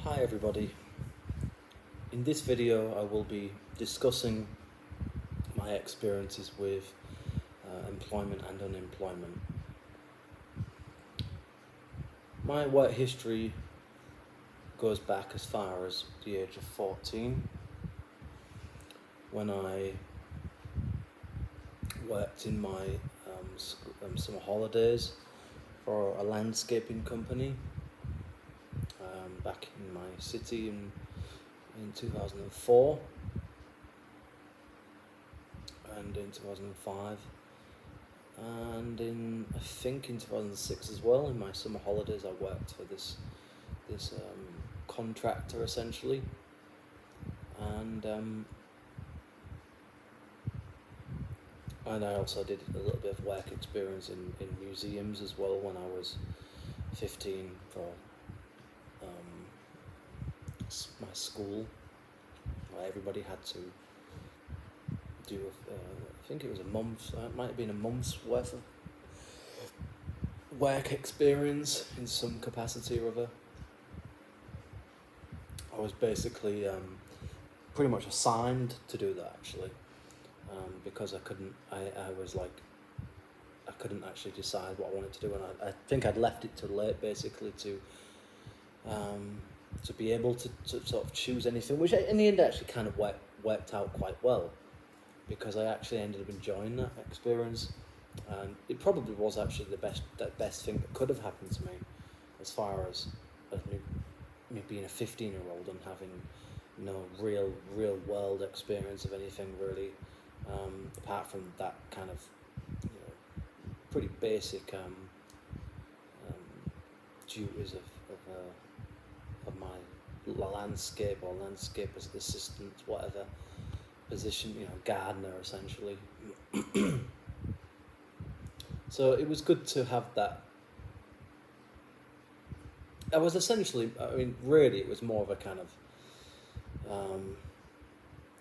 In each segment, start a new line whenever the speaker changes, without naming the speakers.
Hi everybody. In this video I will be discussing my experiences with employment and unemployment. My work history goes back as far as the age of 14 when I worked in my summer holidays for a landscaping company back in my city in 2004 and in 2005 and I think in 2006 as well. In my summer holidays I worked for this contractor essentially, and I also did a little bit of work experience in museums as well when I was 15 for my school, where everybody had to do I think it was it might have been a month's worth of work experience in some capacity or other. I was basically pretty much assigned to do that actually, because I couldn't actually decide what I wanted to do, and I think I'd left it too late basically to be able to sort of choose anything, which in the end actually kind of worked out quite well, because I actually ended up enjoying that experience, and it probably was actually the best thing that could have happened to me, as far as me being a 15-year-old and having no real world experience of anything really, apart from that kind of pretty basic duties of my landscape assistant, whatever position, gardener essentially. So it was good to have that. I was essentially, really it was more of a kind of,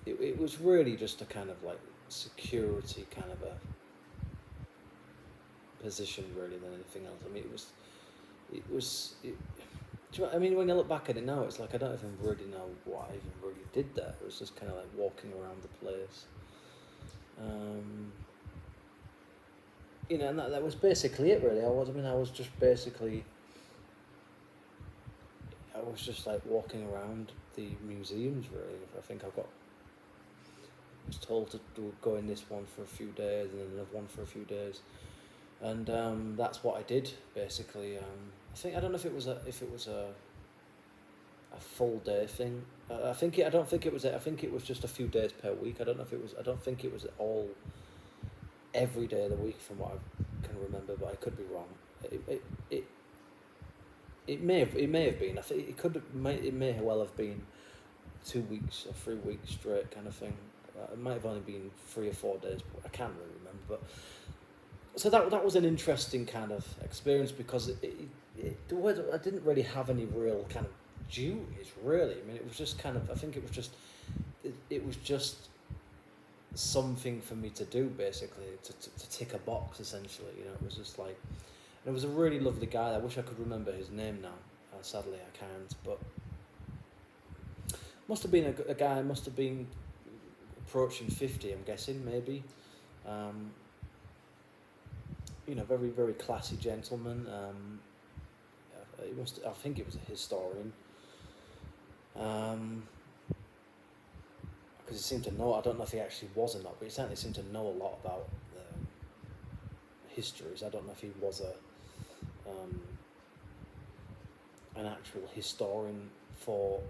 it was really just a kind of like security kind of a position really than anything else. When you look back at it now, it's like I don't even really know what I even really did there. It was just kind of like walking around the place, and that was basically it really. I was just like walking around the museums really. I think I was told to go in this one for a few days and then another one for a few days, and that's what I did basically. I don't know if it was a full day thing. I think it was just a few days per week. I don't think it was all every day of the week from what I can remember, but I could be wrong. It may have been. I think it may well have been 2 weeks or 3 weeks straight kind of thing. It might have only been 3 or 4 days, but I can't really remember. But so that was an interesting kind of experience, because I didn't really have any real kind of duties really. It was just kind of, I think it was just something for me to do basically, to tick a box essentially. It was just like, and it was a really lovely guy. I wish I could remember his name now. Sadly I can't, but must have been a guy, must have been approaching 50, I'm guessing, maybe. Very, very classy gentleman. I think it was a historian. Because he seemed to know, I don't know if he actually was or not, but he certainly seemed to know a lot about histories. I don't know if he was an actual historian for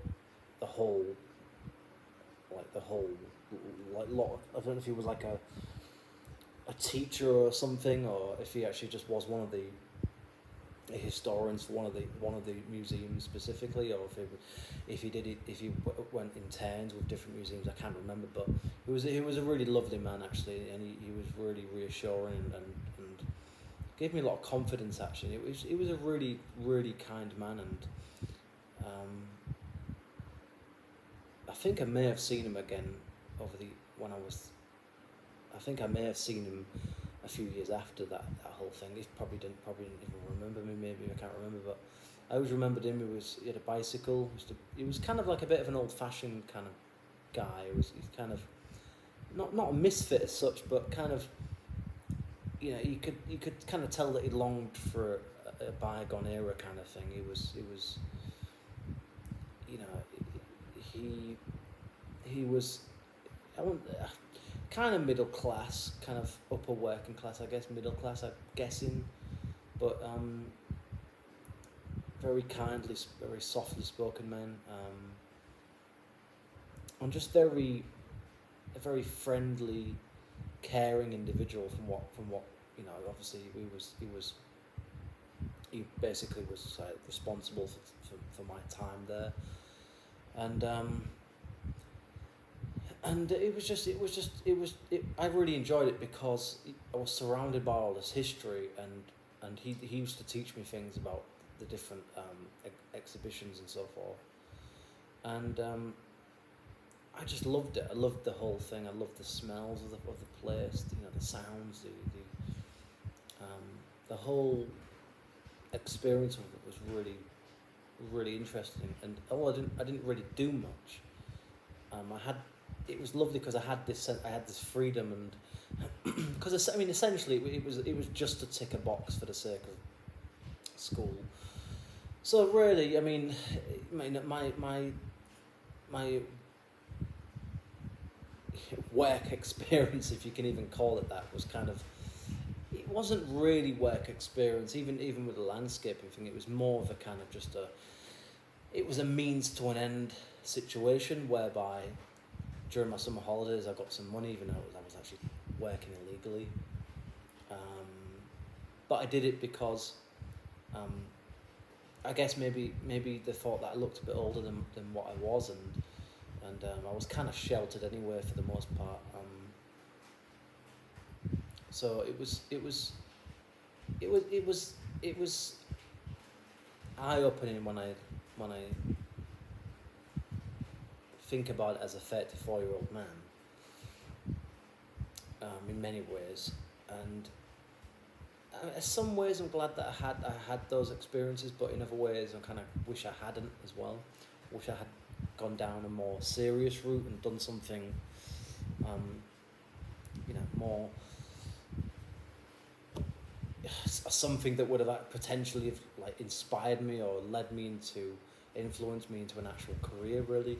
the whole lot. I don't know if he was like a teacher or something, or if he actually just was one of the historians for one of the museums specifically, or if he went in turns with different museums. I can't remember, but he was a really lovely man actually, and he was really reassuring and gave me a lot of confidence actually. He was a really, really kind man, and I think I may have seen him again I think I may have seen him a few years after that whole thing. He probably didn't even remember me, maybe, I can't remember, but I always remembered him. He had a bicycle. He was kind of like a bit of an old-fashioned kind of guy. He's kind of not a misfit as such, but kind of, you could kind of tell that he longed for a bygone era kind of thing. He was he was kind of middle class, kind of upper working class, I guess, middle class, I'm guessing, but very kindly, very softly spoken man, and just a very friendly, caring individual from what obviously he basically was responsible for my time there, and I really enjoyed it because I was surrounded by all this history, and he used to teach me things about the different exhibitions and so forth, and I just loved it. I loved the whole thing. I loved the smells of the place, the sounds, the whole experience of it was really, really interesting. And I didn't really do much. It was lovely because I had this freedom, and because essentially it was just to tick a box for the sake of school. So really, my work experience, if you can even call it that, was kind of, it wasn't really work experience, even with the landscaping thing. It was more of a kind of it was a means to an end situation, whereby during my summer holidays I got some money, even though I was actually working illegally, but I did it because I guess maybe they thought that I looked a bit older than what I was, and I was kind of sheltered anyway for the most part. So it was eye-opening when I think about it as a 34-year-old man, in many ways, and in some ways I'm glad that I had those experiences, but in other ways I kind of wish I hadn't as well. Wish I had gone down a more serious route and done something, more something that would have potentially inspired me or influenced me into an actual career, really.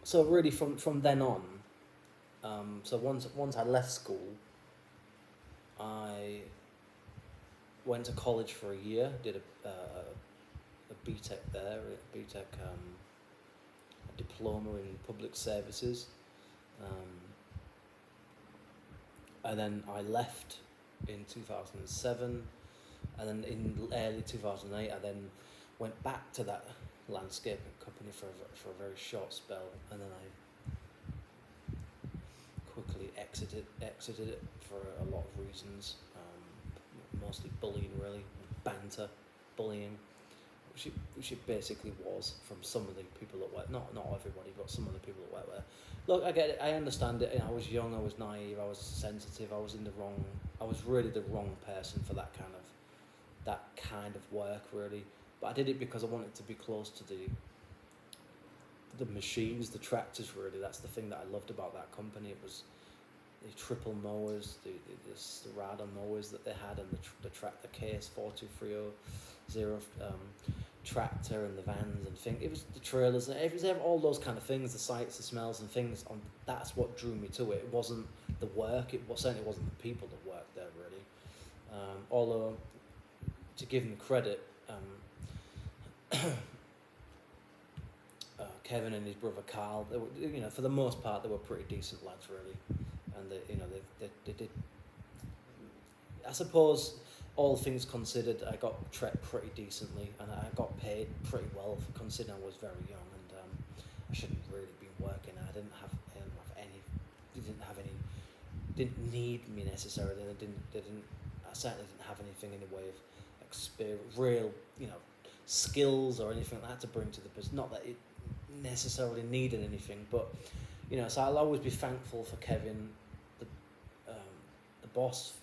So really, from then on, so once I left school, I went to college for a year, did a BTEC there, a diploma in public services, and then I left in 2007, and then in early 2008 I then went back to that landscaping company for a very short spell, and then I quickly exited it for a lot of reasons, mostly bullying, really, banter, bullying, which it basically was from some of the people that work, not everybody, but some of the people that work there. Look, I get it, I understand it. I was young, I was naive, I was sensitive, I was really the wrong person for that kind of work, really. But I did it because I wanted to be close to the machines, the tractors, really. That's the thing that I loved about that company. It was the triple mowers, the radar mowers that they had, and the case 4230 tractor, and the vans and things. It was the trailers, and it was all those kind of things, the sights, the smells and things. That's what drew me to it. It wasn't the work. Certainly wasn't the people that worked there, really. Although, to give them credit, Kevin and his brother Carl, they were, for the most part, they were pretty decent lads, really, and they did. I suppose, all things considered, I got treated pretty decently, and I got paid pretty well, considering I was very young, and I shouldn't really be working. I didn't need me necessarily. I certainly didn't have anything in the way of experience, real, skills or anything like that to bring to the business. Not that it necessarily needed anything, but so I'll always be thankful for Kevin, the boss.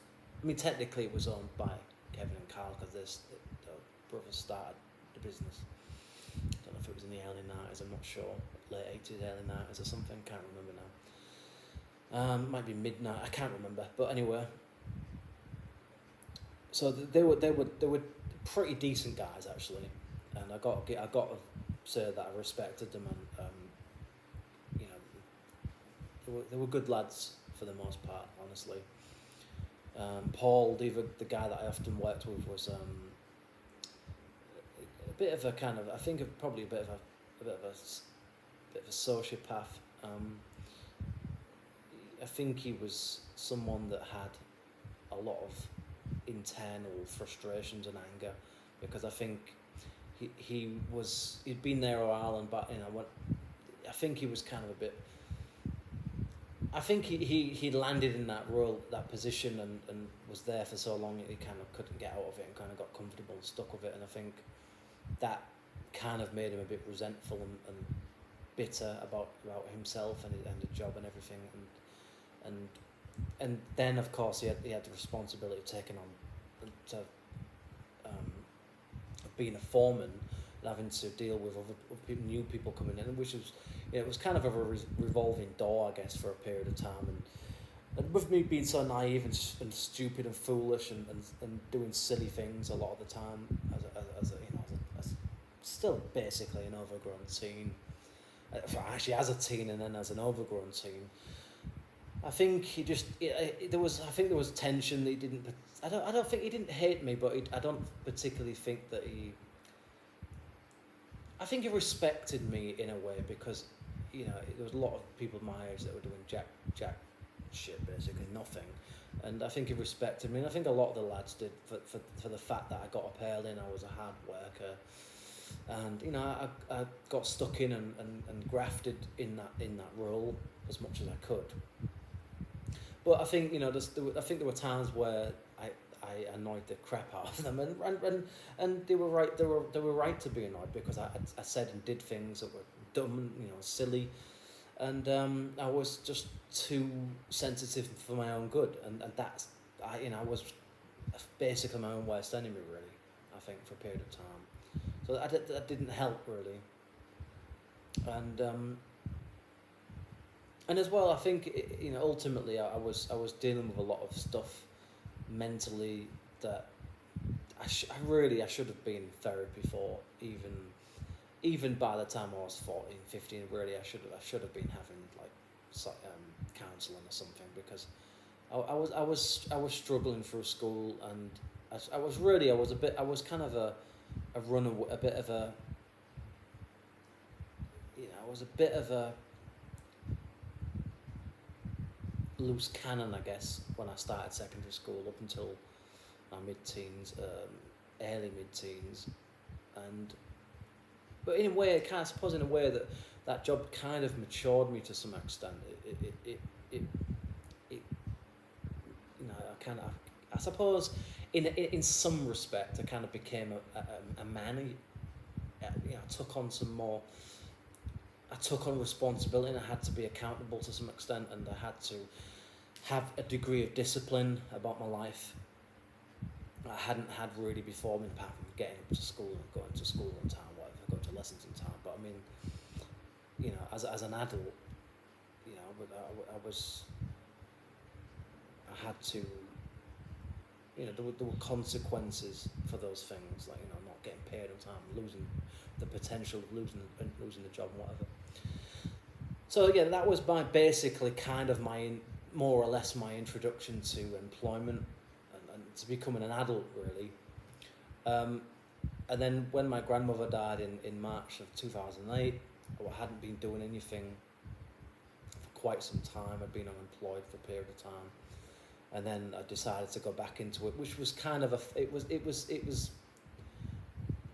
I mean, technically it was owned by Kevin and Carl because the brothers started the business. I don't know if it was in the early 90s, I'm not sure, late 80s, early 90s or something, can't remember now. Might be midnight, I can't remember, but anyway. So they were pretty decent guys actually, and I got to say that I respected them, and you know, they were good lads for the most part, honestly. Paul, the guy that I often worked with, was a bit of a kind of, I think probably a bit of a sociopath. I think he was someone that had a lot of internal frustrations and anger, because I think he'd been there a while, and but I think he was kind of a bit. I think he landed in that role, that position, and was there for so long he kind of couldn't get out of it and kind of got comfortable and stuck with it, and I think that kind of made him a bit resentful and bitter about himself and the job and everything, and then of course he had the responsibility of taking on of being a foreman and having to deal with other new people coming in, which was, you know, it was kind of a revolving door, I guess, for a period of time, and with me being so naive and stupid and foolish and doing silly things a lot of the time as still basically an overgrown teen, actually as a teen and then as an overgrown teen. I think there was tension that he didn't. I don't think he didn't hate me, but I don't particularly think that he. I think he respected me in a way, because, you know, there was a lot of people my age that were doing jack shit, basically nothing, and I think he respected me, and I think a lot of the lads did for the fact that I got up early and I was a hard worker, and, you know, I got stuck in and grafted in that role as much as I could. But I think, you know, I think there were times where I annoyed the crap out of them, and they were right. They were right to be annoyed, because I said and did things that were dumb, you know, silly, and I was just too sensitive for my own good, and that's I was basically my own worst enemy, really. I think, for a period of time, so that didn't help really, and as well, I think, you know, ultimately I was dealing with a lot of stuff mentally that I should have been in therapy for, even by the time I was 14, 15. Really, I should have been having like counselling or something, because I was struggling through school, and I was kind of a runaway, a bit of a, you know, I was a bit of a loose cannon, I guess, when I started secondary school up until my mid-teens, early mid-teens, but in a way, I suppose in a way that job kind of matured me to some extent. It you know, I suppose in some respect I kind of became a man. You know, I took on responsibility, and I had to be accountable to some extent, and I had to have a degree of discipline about my life I hadn't had really before, apart from getting up to school and going to school on time, whatever, going to lessons on time. But I mean, you know, as an adult, you know, I had to, you know, there were consequences for those things, like, you know, not getting paid on time, losing the potential of losing the job and whatever. So again, that was basically kind of more or less my introduction to employment and to becoming an adult, really. And then when my grandmother died in March of 2008, I hadn't been doing anything for quite some time. I'd been unemployed for a period of time, and then I decided to go back into it, which was kind of it was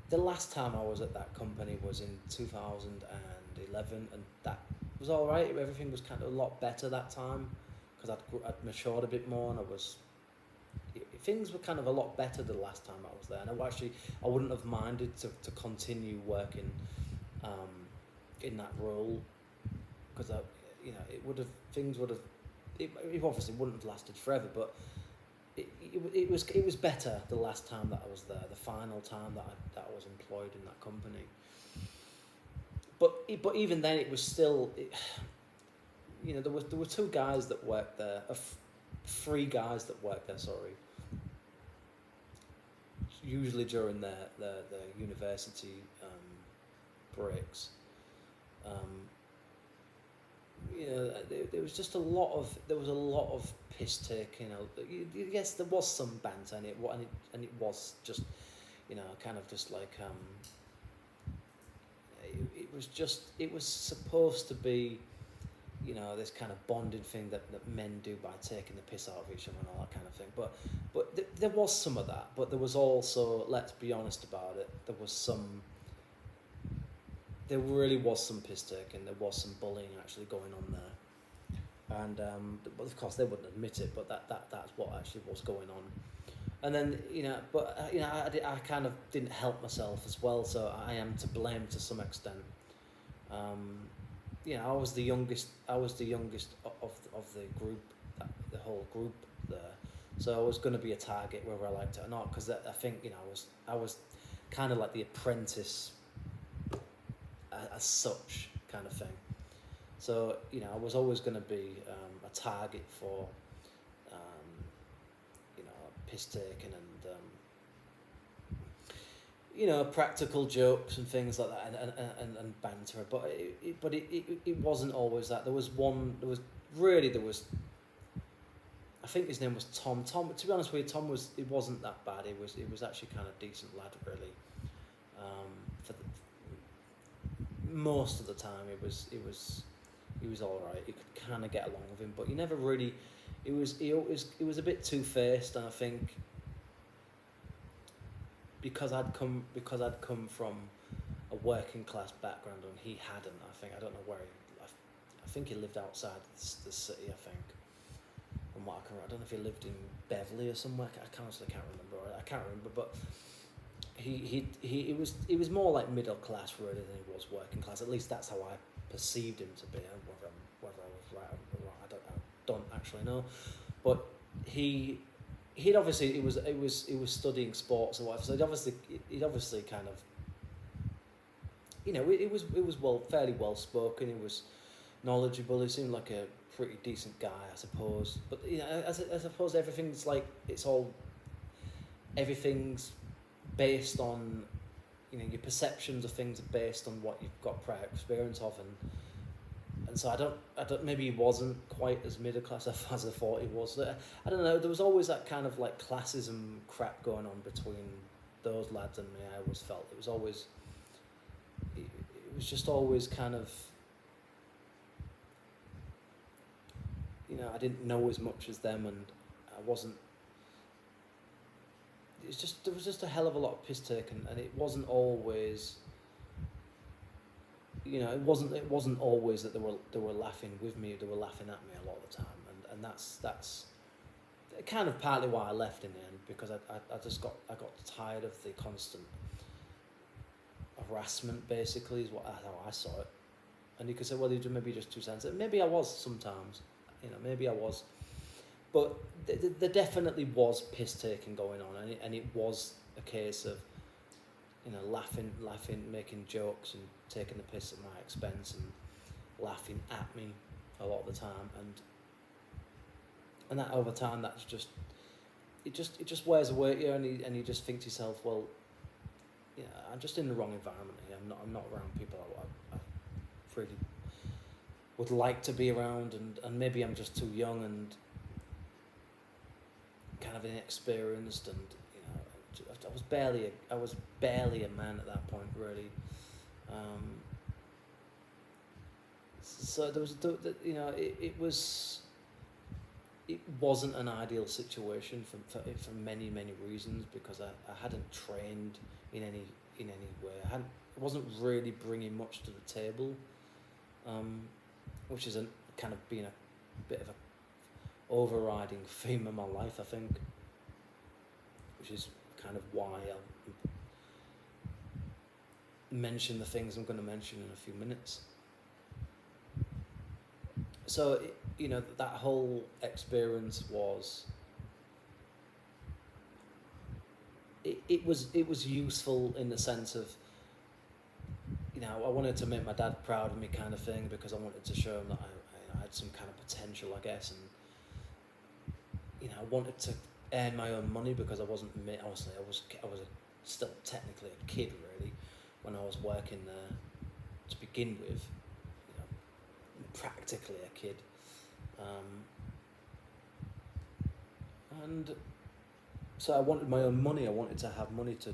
the last time I was at that company was in 2011, and that was all right. Everything was kind of a lot better that time, because I'd matured a bit more, and things were kind of a lot better the last time I was there, and I wouldn't have minded to continue working in that role, because it obviously wouldn't have lasted forever, but it was better the last time that I was there, the final time that I was employed in that company. But even then, it was still, there were two guys that worked there, three guys that worked there. Sorry. Usually during their university breaks. There was just a lot of piss taking. Yes, there was some banter, and it was just, kind of just like it was supposed to be, this kind of bonding thing that men do by taking the piss out of each other and all that kind of thing. But there was some of that, but there was also, let's be honest about it, there really was some piss taking, there was some bullying actually going on there. And but of course they wouldn't admit it, but that's what actually was going on. And then, I kind of didn't help myself as well, so I am to blame to some extent. I was the youngest of the group, the whole group there. So I was going to be a target whether I liked it or not, because I think, I was kind of like the apprentice as such kind of thing. So, I was always going to be a target for, piss taking and, practical jokes and things like that, and banter. But it wasn't always that. There was, I think his name was Tom. Tom, to be honest with you, it wasn't that bad. It was actually kind of decent lad, really. For most of the time, he was all right. You could kind of get along with him, but you never really. He was a bit two-faced, and I think because I'd come from a working class background and he hadn't. I don't know where I think he lived outside the city. I think. From what I don't know if he lived in Beverley or somewhere. I can't remember, but he was more like middle class really than he was working class. At least that's how I perceived him to be. Whether I was right or wrong, I don't actually know. But he'd obviously he was studying sports and whatever. So he'd obviously kind of, it was fairly well spoken. He was knowledgeable. He seemed like a pretty decent guy, I suppose. But I suppose everything's based on, your perceptions of things are based on what you've got prior experience of, and so I don't maybe he wasn't quite as middle class as I thought he was. I don't know. There was always that kind of like classism crap going on between those lads and me. I always felt it was just always kind of. I didn't know as much as them, and I wasn't. There was just a hell of a lot of piss taken, and it wasn't always. It wasn't always that they were laughing with me. They were laughing at me a lot of the time, and that's kind of partly why I left in the end, because I got tired of the constant harassment. Basically, is how I saw it. And you could say, well, you're maybe just too sensitive. Maybe I was sometimes. Maybe I was, but there definitely was piss taking going on, and it was a case of, laughing, making jokes and taking the piss at my expense and laughing at me a lot of the time, and that over time it just wears away at you, and you just think to yourself, well, I'm just in the wrong environment here. I'm not around people I really would like to be around, and maybe I'm just too young and kind of inexperienced, and I was barely a man at that point, really. So there was it wasn't an ideal situation for many reasons, because I hadn't trained in any way. I wasn't really bringing much to the table. Which is kind of been a bit of a overriding theme of my life, I think, which is kind of why I'll mention the things I'm going to mention in a few minutes. So, that whole experience was it was useful in the sense of, I wanted to make my dad proud of me, kind of thing, because I wanted to show him that I had some kind of potential, I guess, and I wanted to earn my own money, because I wasn't, honestly, I was still technically a kid, really, when I was working there to begin with, practically a kid, and so I wanted my own money. I wanted to have money to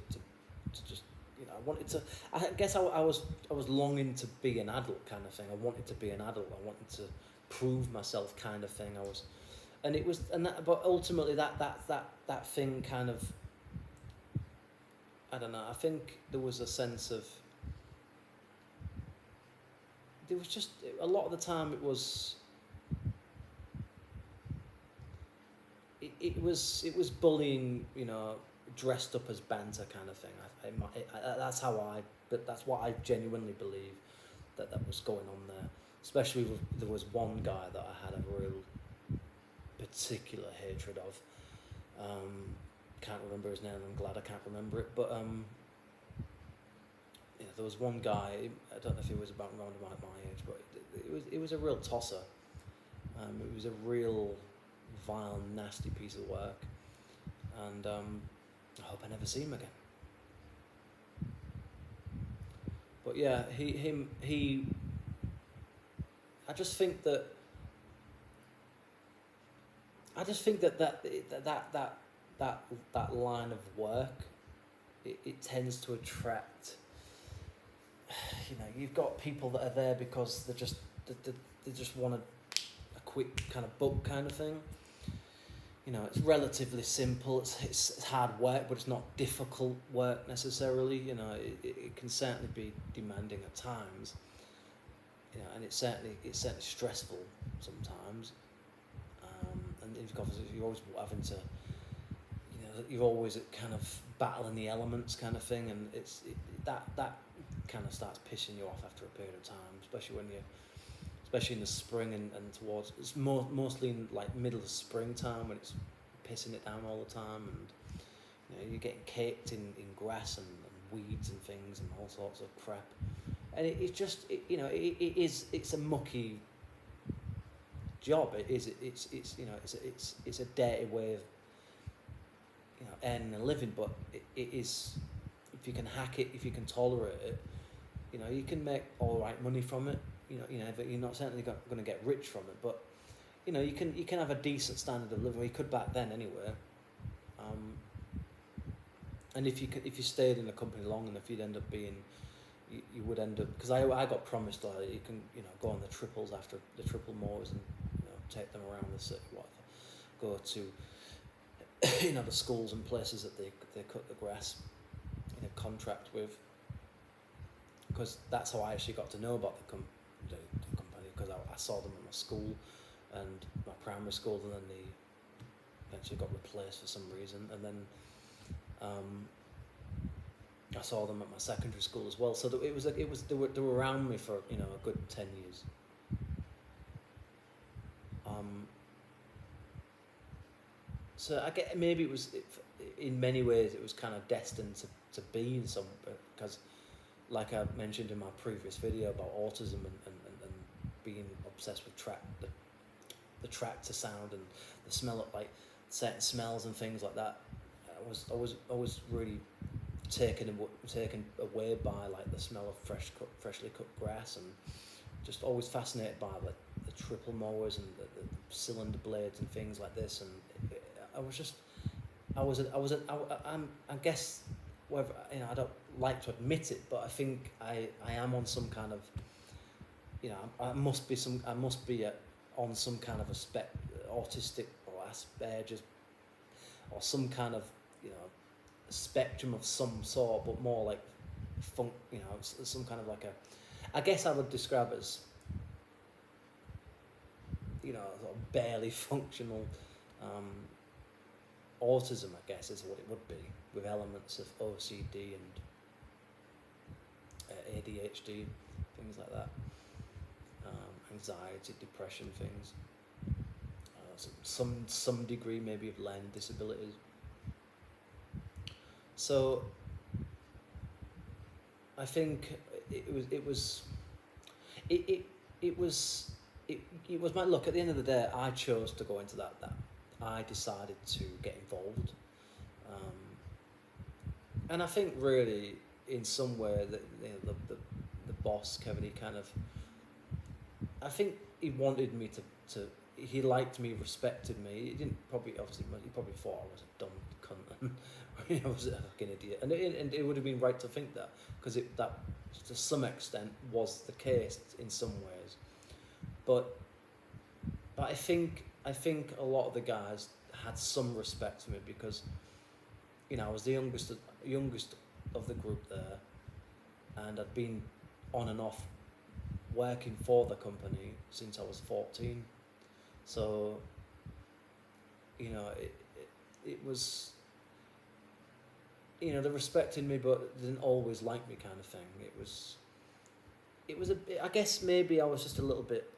just, I wanted to. I guess I was longing to be an adult, kind of thing. I wanted to be an adult. I wanted to prove myself, kind of thing. But ultimately that thing kind of, I don't know. I think there was a sense of. There was just a lot of the time it was. It was bullying, dressed up as banter, kind of thing. That's what I genuinely believe that was going on there. Especially there was one guy that I had a real particular hatred of. Can't remember his name. I'm glad I can't remember it. But there was one guy. I don't know if he was around about my age, but it was a real tosser. It was a real vile, nasty piece of work, and I hope I never see him again. But yeah, he. I just think that that line of work, it tends to attract. You've got people that are there because they just want a quick kind of buck, kind of thing. It's relatively simple. It's hard work, but it's not difficult work necessarily. It can certainly be demanding at times. And it's certainly stressful sometimes. And you're always having to, you're always at kind of battling the elements, kind of thing, and that kind of starts pissing you off after a period of time, especially in the spring and towards, it's mostly in like middle of springtime when it's pissing it down all the time, and you're getting caked in grass and weeds and things and all sorts of crap, and it's a mucky job. It's a dirty way of earning a living, but it is, if you can hack it, if you can tolerate it, you can make all right money from it. But you're not certainly going to get rich from it. But you can have a decent standard of living. You could back then anyway. And if you stayed in a company long enough, you'd end up being, you would end up, because I got promised that you can go on the triples after the triple moors and take them around the city, whatever. Go to the schools and places that they cut the grass in a contract with. Because that's how I actually got to know about the company, because I saw them at my school and my primary school, and then they eventually got replaced for some reason, and then I saw them at my secondary school as well. So they were around me for a good 10 years. So I get, maybe it was, in many ways it was kind of destined to be in some, because like I mentioned in my previous video about autism and being obsessed with the tractor sound and the smell of like certain smells and things like that, I was really taken away by like the smell of freshly cut grass, and just always fascinated by like the triple mowers and the cylinder blades and things like this, and I guess, whether I don't like to admit it, but I think I am on some kind of, I must be on some kind of a autistic or Asperger's or some kind of spectrum of some sort, but more like some kind of like I guess I would describe it as sort of barely functional autism, I guess, is what it would be, with elements of OCD and ADHD, things like that, anxiety, depression, things, some degree maybe of learning disabilities. So I think it was my luck. At the end of the day, I chose to go into that. I decided to get involved, and I think really in some way that the boss Kevin, he kind of, I think he wanted me to he liked me, respected me. He didn't probably obviously he probably thought I was a dumb cunt and I was a fucking idiot, and it would have been right to think that, because that to some extent was the case in some ways, but I think a lot of the guys had some respect for me because, I was the youngest of the group there, and I'd been on and off working for the company since I was 14. So, it was, they respected me but didn't always like me, kind of thing. It was I guess maybe I was just a little bit,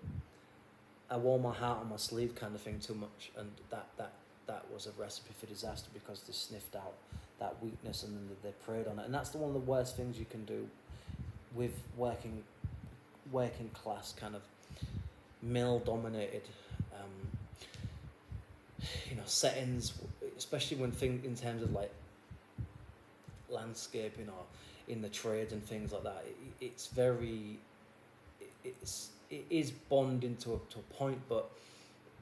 I wore my heart on my sleeve, kind of thing, too much, and that was a recipe for disaster, because they sniffed out that weakness and then they preyed on it. And that's one of the worst things you can do with working class, kind of male dominated settings, especially when in terms of like landscaping or in the trades and things like that. It is bonding to a point, but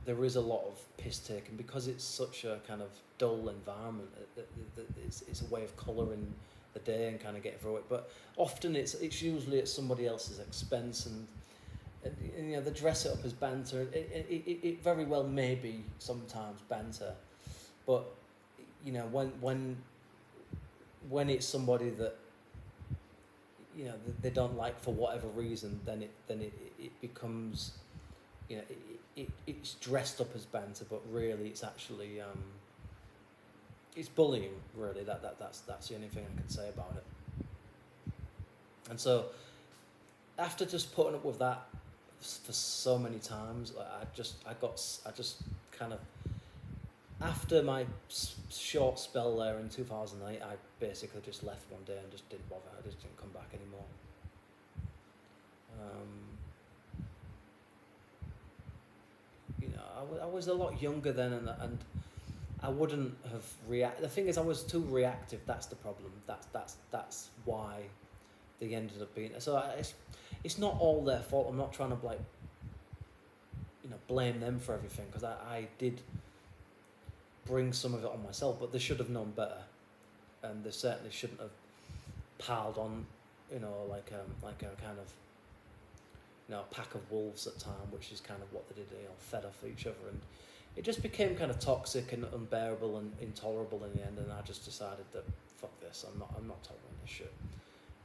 there is a lot of piss taking because it's such a kind of dull environment. It's a way of colouring the day and kind of getting through it. But often it's usually at somebody else's expense, and they dress it up as banter. It very well may be sometimes banter, but when it's somebody that they don't like for whatever reason, then it becomes, it's dressed up as banter, but really it's actually it's bullying. Really, that's the only thing I can say about it. And so after just putting up with that for so many times, I just kind of, after my short spell there in 2008, I basically just left one day and just didn't bother. I just didn't come back anymore. I was a lot younger then, and I wouldn't have reacted. The thing is, I was too reactive. That's the problem. That's why they ended up being. So it's not all their fault. I'm not trying to blame them for everything, because I did bring some of it on myself, but they should have known better, and they certainly shouldn't have piled on, like a kind of, a pack of wolves at time, which is kind of what they did. Fed off each other, and it just became kind of toxic and unbearable and intolerable in the end. And I just decided that fuck this, I'm not tolerating this shit.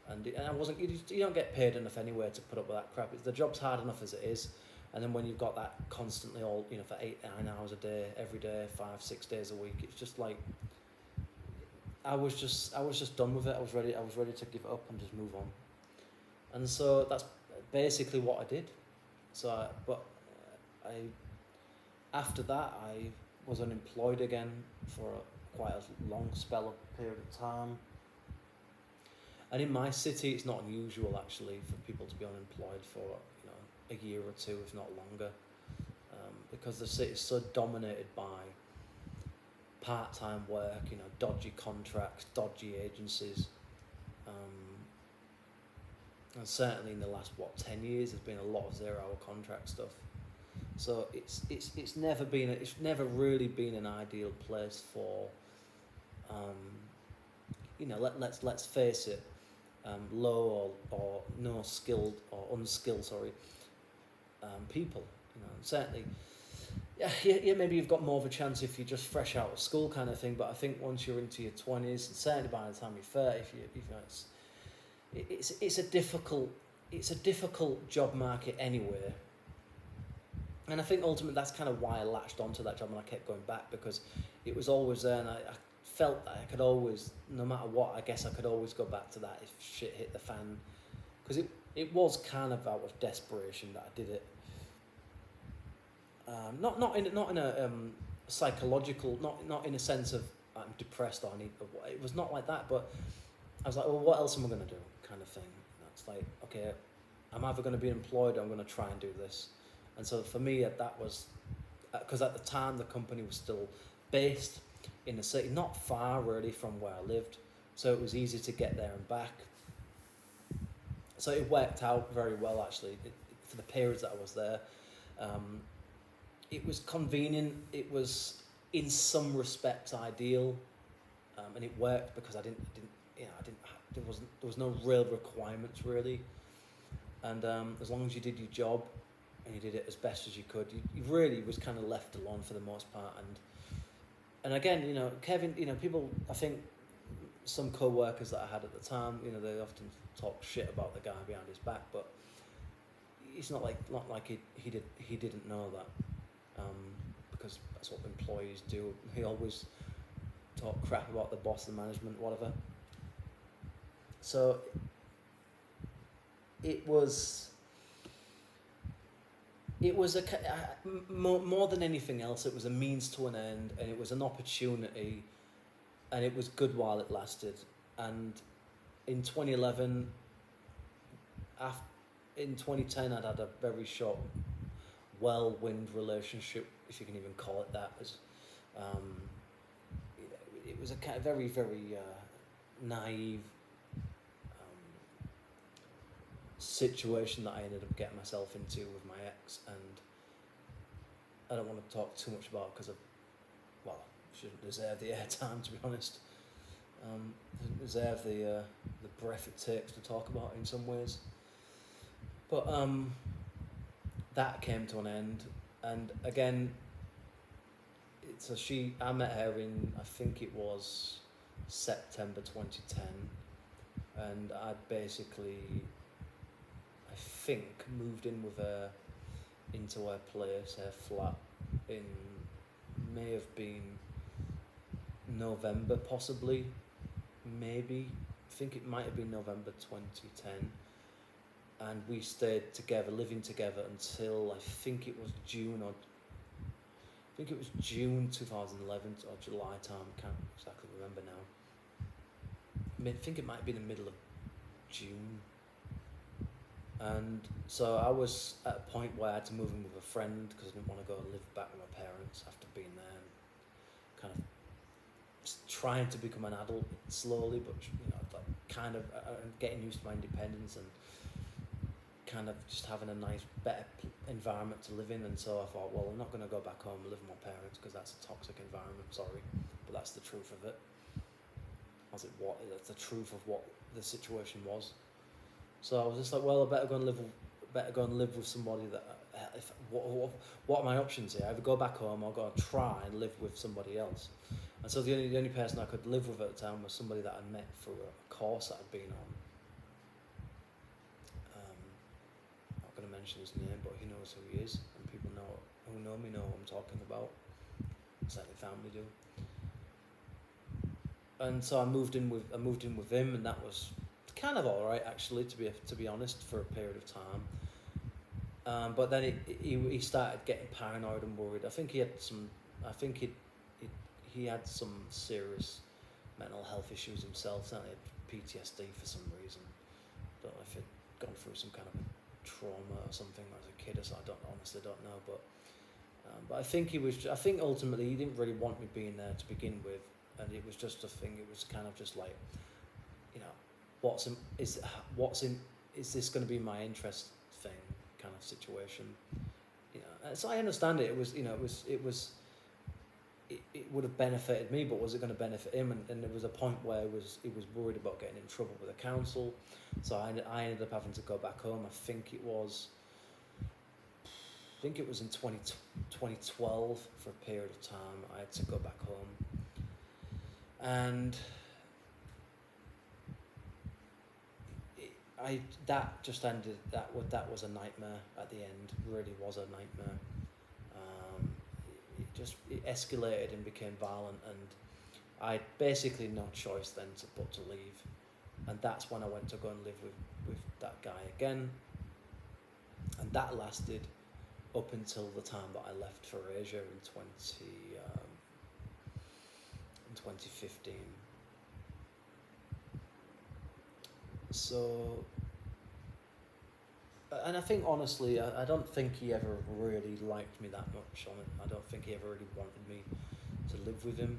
And I wasn't. You don't get paid enough anyway to put up with that crap. The job's hard enough as it is. And then when you've got that constantly all, for 8-9 hours a day, every day, 5-6 days a week, it's just like, I was just done with it. I was ready to give it up and just move on. And so that's basically what I did. So, after that, I was unemployed again for quite a long period of time. And in my city, it's not unusual actually for people to be unemployed for a year or two, if not longer, because the city is so dominated by part-time work, dodgy contracts, dodgy agencies, and certainly in the last 10 years, there's been a lot of 0-hour contract stuff. So it's never really been an ideal place for, let's face it, low or no skilled or unskilled, people. Certainly, yeah, maybe you've got more of a chance if you're just fresh out of school, kind of thing. But I think once you're into your 20s, and certainly by the time you're 30, it's a difficult job market anyway. And I think ultimately that's kind of why I latched onto that job and I kept going back, because it was always there, and I felt that I could always, no matter what, I guess I could always go back to that if shit hit the fan, because it was kind of out of desperation that I did it. Not in a psychological, not in a sense of I'm depressed, or I need. It was not like that, but I was like, well, what else am I going to do, kind of thing. That's like, okay, I'm either going to be employed, or I'm going to try and do this. And so for me, that was, because at the time the company was still based in the city, not far really from where I lived, so it was easy to get there and back. So it worked out very well, actually, for the periods that I was there. It was convenient. It was, in some respects, ideal, and it worked because there was no real requirements really, and as long as you did your job and you did it as best as you could, you really was kind of left alone for the most part. And again, Kevin, people, I think some co-workers that I had at the time, they often talk shit about the guy behind his back, but it's not like he didn't know that, because that's what employees do. He always talk crap about the boss, the management, whatever. So it was more than anything else, it was a means to an end, and it was an opportunity, and it was good while it lasted. And in 2011, in 2010, I'd had a very short, whirlwind relationship, if you can even call it that. It was a kind of very, very naive situation that I ended up getting myself into with my ex, and I don't want to talk too much about it because shouldn't deserve the airtime, to be honest. Doesn't deserve the breath it takes to talk about it in some ways. But that came to an end, and again, I met her in, I think it was September 2010, and I basically, I think, moved in with her into her place, her flat, in, may have been November, possibly, maybe, I think it might have been November 2010, and we stayed together, living together, until I think it was June 2011 or July time, can't exactly remember now. I think it might be the middle of June. And so I was at a point where I had to move in with a friend because I didn't want to go and live back with my parents after being there, and kind of trying to become an adult slowly, but kind of getting used to my independence and kind of just having a nice, better environment to live in. And so I thought, well, I'm not going to go back home and live with my parents because that's a toxic environment, sorry, but that's the truth of it. That's the truth of what the situation was. So I was just like, well, I better go and live with somebody that. What are my options here? I either go back home or go and try and live with somebody else. And so the only person I could live with at the time was somebody that I met through a course that I'd been on. I'm not going to mention his name, but he knows who he is, and people who know me know who I'm talking about. It's like the family do. And so I moved in with him, and that was kind of all right, actually, to be honest, for a period of time. But then he started getting paranoid and worried. I think he had some serious mental health issues himself. Certainly had PTSD for some reason. Don't know if he'd gone through some kind of trauma or something as a kid, or so. I honestly don't know. But I think ultimately he didn't really want me being there to begin with, and it was just a thing. It was kind of just like, is this going to be my interest thing kind of situation? So I understand it. It would have benefited me, but was it going to benefit him? And there was a point where he was worried about getting in trouble with the council, so I ended up having to go back home. I think it was in 2012 for a period of time. I had to go back home, and that just ended. That was a nightmare at the end. Really was a nightmare. It escalated and became violent, and I had basically no choice then but to leave. And that's when I went to go and live with that guy again, and that lasted up until the time that I left for Asia in 2015. So, and I think honestly, I don't think he ever really liked me that much on it. I don't think he ever really wanted me to live with him.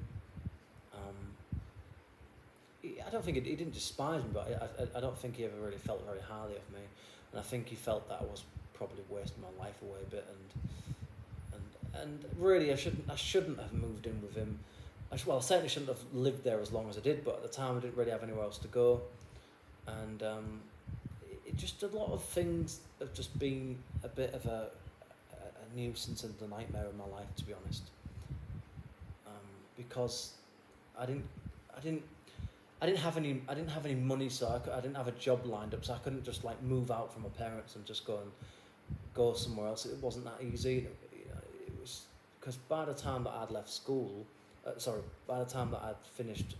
I don't think he didn't despise me, but I don't think he ever really felt very highly of me, and I think he felt that I was probably wasting my life away a bit, and really I shouldn't have moved in with him. I certainly shouldn't have lived there as long as I did, but at the time I didn't really have anywhere else to go, and it just a lot of things have just been a bit of a nuisance and a nightmare in my life, to be honest, because I didn't have any money, so I didn't have a job lined up, so I couldn't just like move out from my parents and just go somewhere else. It wasn't that easy. It was because by the time that I'd left school, by the time that I'd finished,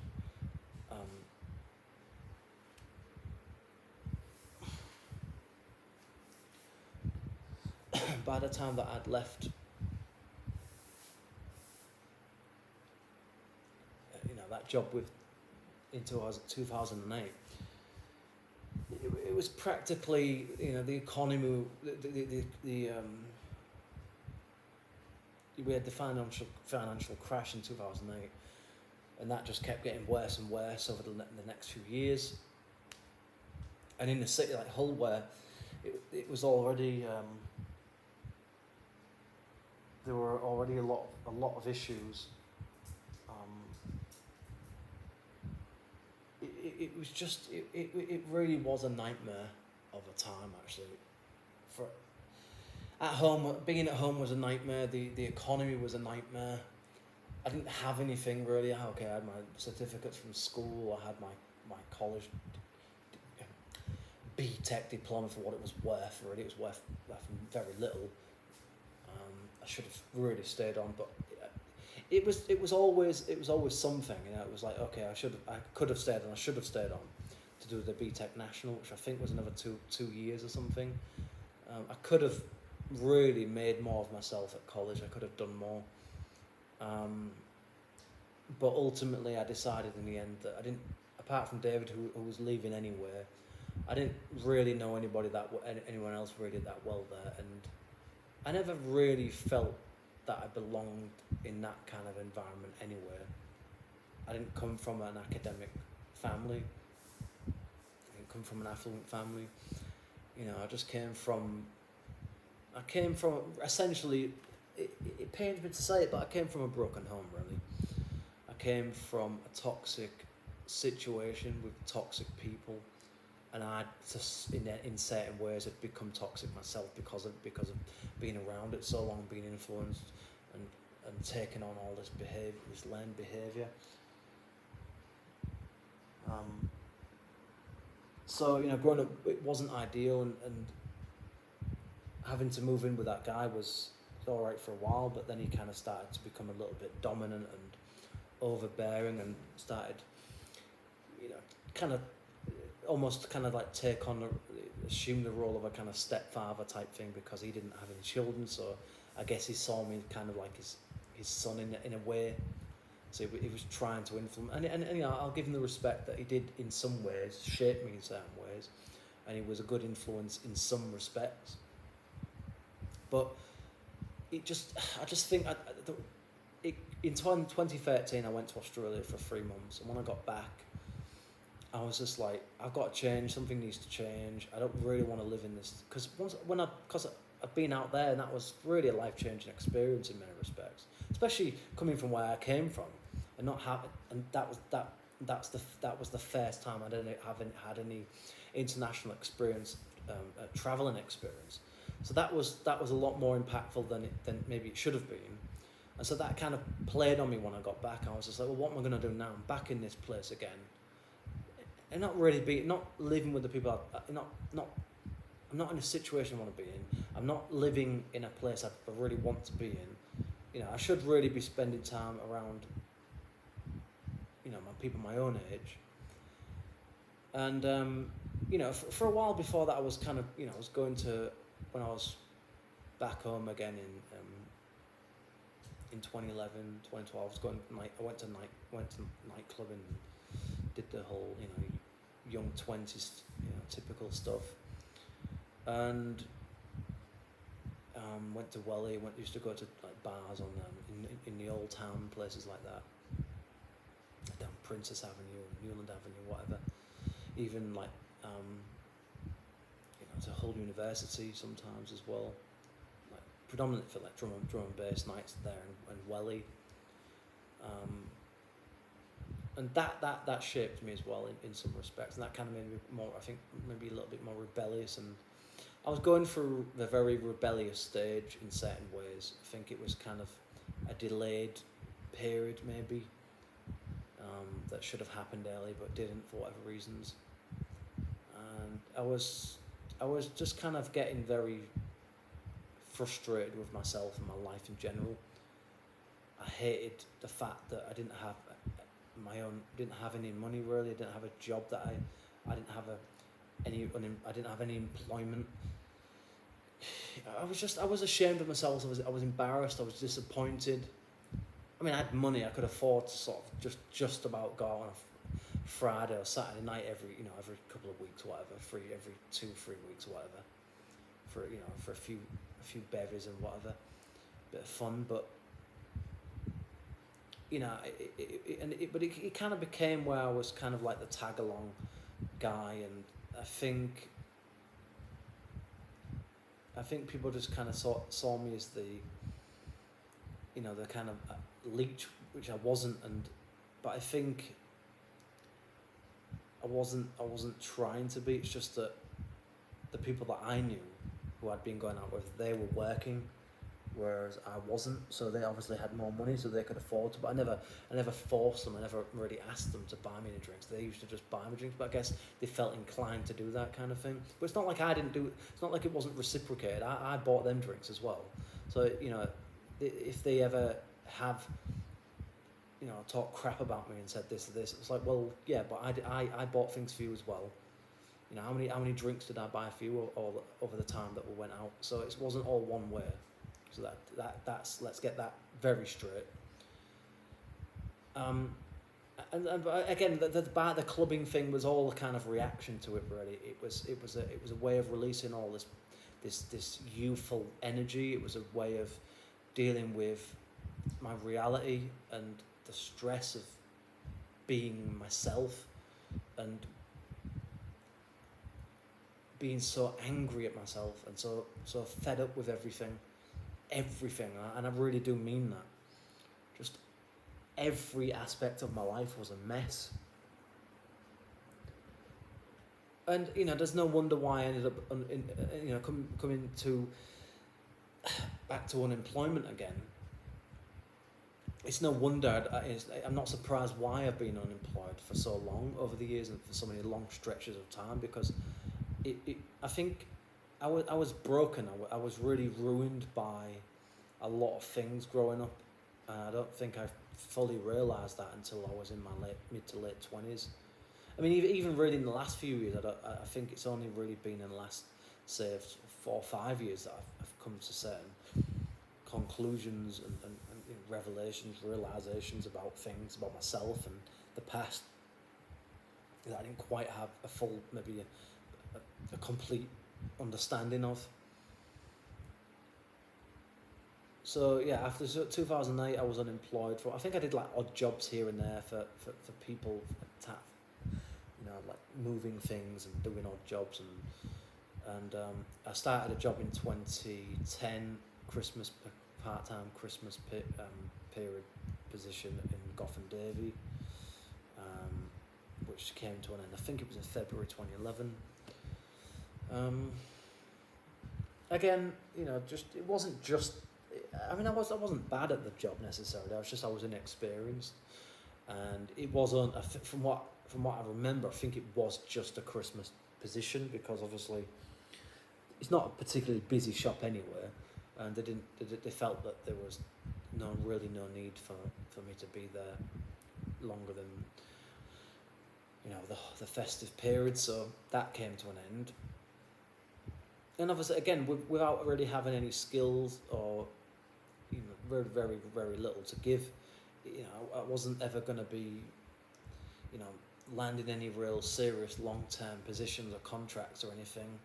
by the time that I'd left, that job in 2008, it was practically, the economy, we had the financial crash in 2008, and that just kept getting worse and worse over the next few years. And in a city like Hull, where it was already there were already a lot of issues. It was just it really was a nightmare of a time, actually. Being at home was a nightmare. The economy was a nightmare. I didn't have anything really. Okay, I had my certificates from school. I had my college BTEC diploma for what it was worth. Really, it was worth very little. I should have really stayed on, but it was always something. It was like, okay, I could have stayed on. I should have stayed on to do the BTEC National, which I think was another two years or something. I could have really made more of myself at college. I could have done more. But ultimately, I decided in the end that I didn't. Apart from David, who was leaving anyway, I didn't really know anyone else really that well there, and I never really felt that I belonged in that kind of environment anywhere. I didn't come from an academic family. I didn't come from an affluent family. I just came from essentially, it pains me to say it, but I came from a broken home, really. I came from a toxic situation with toxic people, and I just in certain ways had become toxic myself because of being around it so long, being influenced and taking on all this behaviour, this learned behaviour. So growing up, it wasn't ideal, and having to move in with that guy was all right for a while, but then he kind of started to become a little bit dominant and overbearing, and started, almost like assume the role of a kind of stepfather type thing, because he didn't have any children, so I guess he saw me kind of like his son in a way. So he was trying to influence, and I'll give him the respect that he did in some ways shape me in certain ways, and he was a good influence in some respects. But I just think in 2013 I went to Australia for 3 months, and when I got back, I was just like, I've got to change. Something needs to change. I don't really want to live in this, because I've been out there, and that was really a life-changing experience in many respects, especially coming from where I came from, and not having, and that was the first time I haven't had any international experience, traveling experience. So that was a lot more impactful than maybe it should have been, and so that kind of played on me when I got back. I was just like, well, what am I going to do now? I'm back in this place again, and not living with the people. I'm not in a situation I want to be in. I'm not living in a place I really want to be in. I should really be spending time around, my people my own age. And for a while before that, I was kind of, I was going to, when I was back home again in 2011, 2012. I went to nightclubbing, and did the whole young 20s typical stuff, and went to Welly. Used to go to like bars on in the old town, places like that, down Princess Avenue, Newland Avenue, whatever. Even like to Hull University sometimes as well. Like predominantly for like drum and bass nights there and Welly. And that shaped me as well in some respects, and that kind of made me more, I think, maybe a little bit more rebellious. And I was going through the very rebellious stage in certain ways. I think it was kind of a delayed period maybe, that should have happened early but didn't for whatever reasons. And I was just kind of getting very frustrated with myself and my life in general. I hated the fact that I didn't have any money really. I didn't have a job that I didn't have any employment. I was ashamed of myself. I was embarrassed. I was disappointed. I mean, I had money. I could afford to sort of just about go out on a Friday or Saturday night every couple of weeks, whatever, every 2-3 weeks, whatever, for a few bevies and whatever, bit of fun. But it kind of became where I was kind of like the tag along guy, and I think people just kind of saw me as the kind of leech, which I wasn't, but I think I wasn't trying to be. It's just that the people that I knew who I'd been going out with, they were working, whereas I wasn't. So they obviously had more money, so they could afford to. But I never forced them. I never really asked them to buy me any drinks. They used to just buy me drinks. But I guess they felt inclined to do that kind of thing. But it's not like I didn't do it. It's not like it wasn't reciprocated. I bought them drinks as well. So if they ever have talk crap about me and said this or this, it's like, well, yeah, but I bought things for you as well. How many drinks did I buy for you all over the time that we went out? So it wasn't all one way. So that's let's get that very straight. And again, the clubbing thing was all a kind of reaction to it. Really, it was a way of releasing all this youthful energy. It was a way of dealing with my reality and the stress of being myself and being so angry at myself and so fed up with everything, and I really do mean that. Just every aspect of my life was a mess. And there's no wonder why I ended up coming to back to unemployment again. It's no wonder I'm not surprised why I've been unemployed for so long over the years and for so many long stretches of time, because I think I was broken. I was really ruined by a lot of things growing up, and I don't think I fully realised that until I was in my mid to late 20s. I mean, even really in the last few years, I think it's only really been in the last, say, 4 or 5 years that I've come to certain conclusions and revelations, realizations about things, about myself and the past, that I didn't quite have a full, maybe a complete understanding of. So yeah, after 2008, I was unemployed I think I did like odd jobs here and there for people, like moving things and doing odd jobs, and I started a job in 2010, part-time Christmas period position in Gough and Davy, which came to an end. I think it was in February 2011. Again, it wasn't just. I mean, I wasn't bad at the job necessarily. I was inexperienced, and it wasn't. From what I remember, I think it was just a Christmas position, because obviously it's not a particularly busy shop anywhere, and they felt that there was no need for me to be there longer than the festive period. So that came to an end. And obviously, again, without really having any skills or very, very, very little to give. I wasn't ever going to be, landing any real serious long-term positions or contracts or anything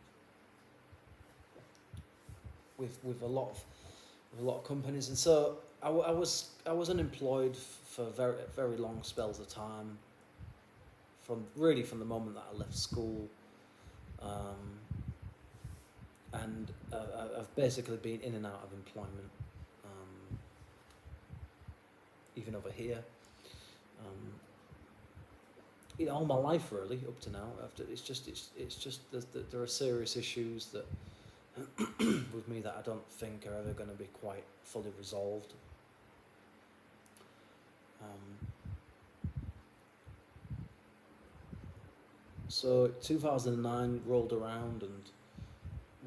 with a lot of companies, and so I was unemployed for very, very long spells of time. From the moment that I left school, and I've basically been in and out of employment, even over here, all my life really up to now. It's just there are serious issues that with me that I don't think are ever going to be quite fully resolved. So 2009 rolled around and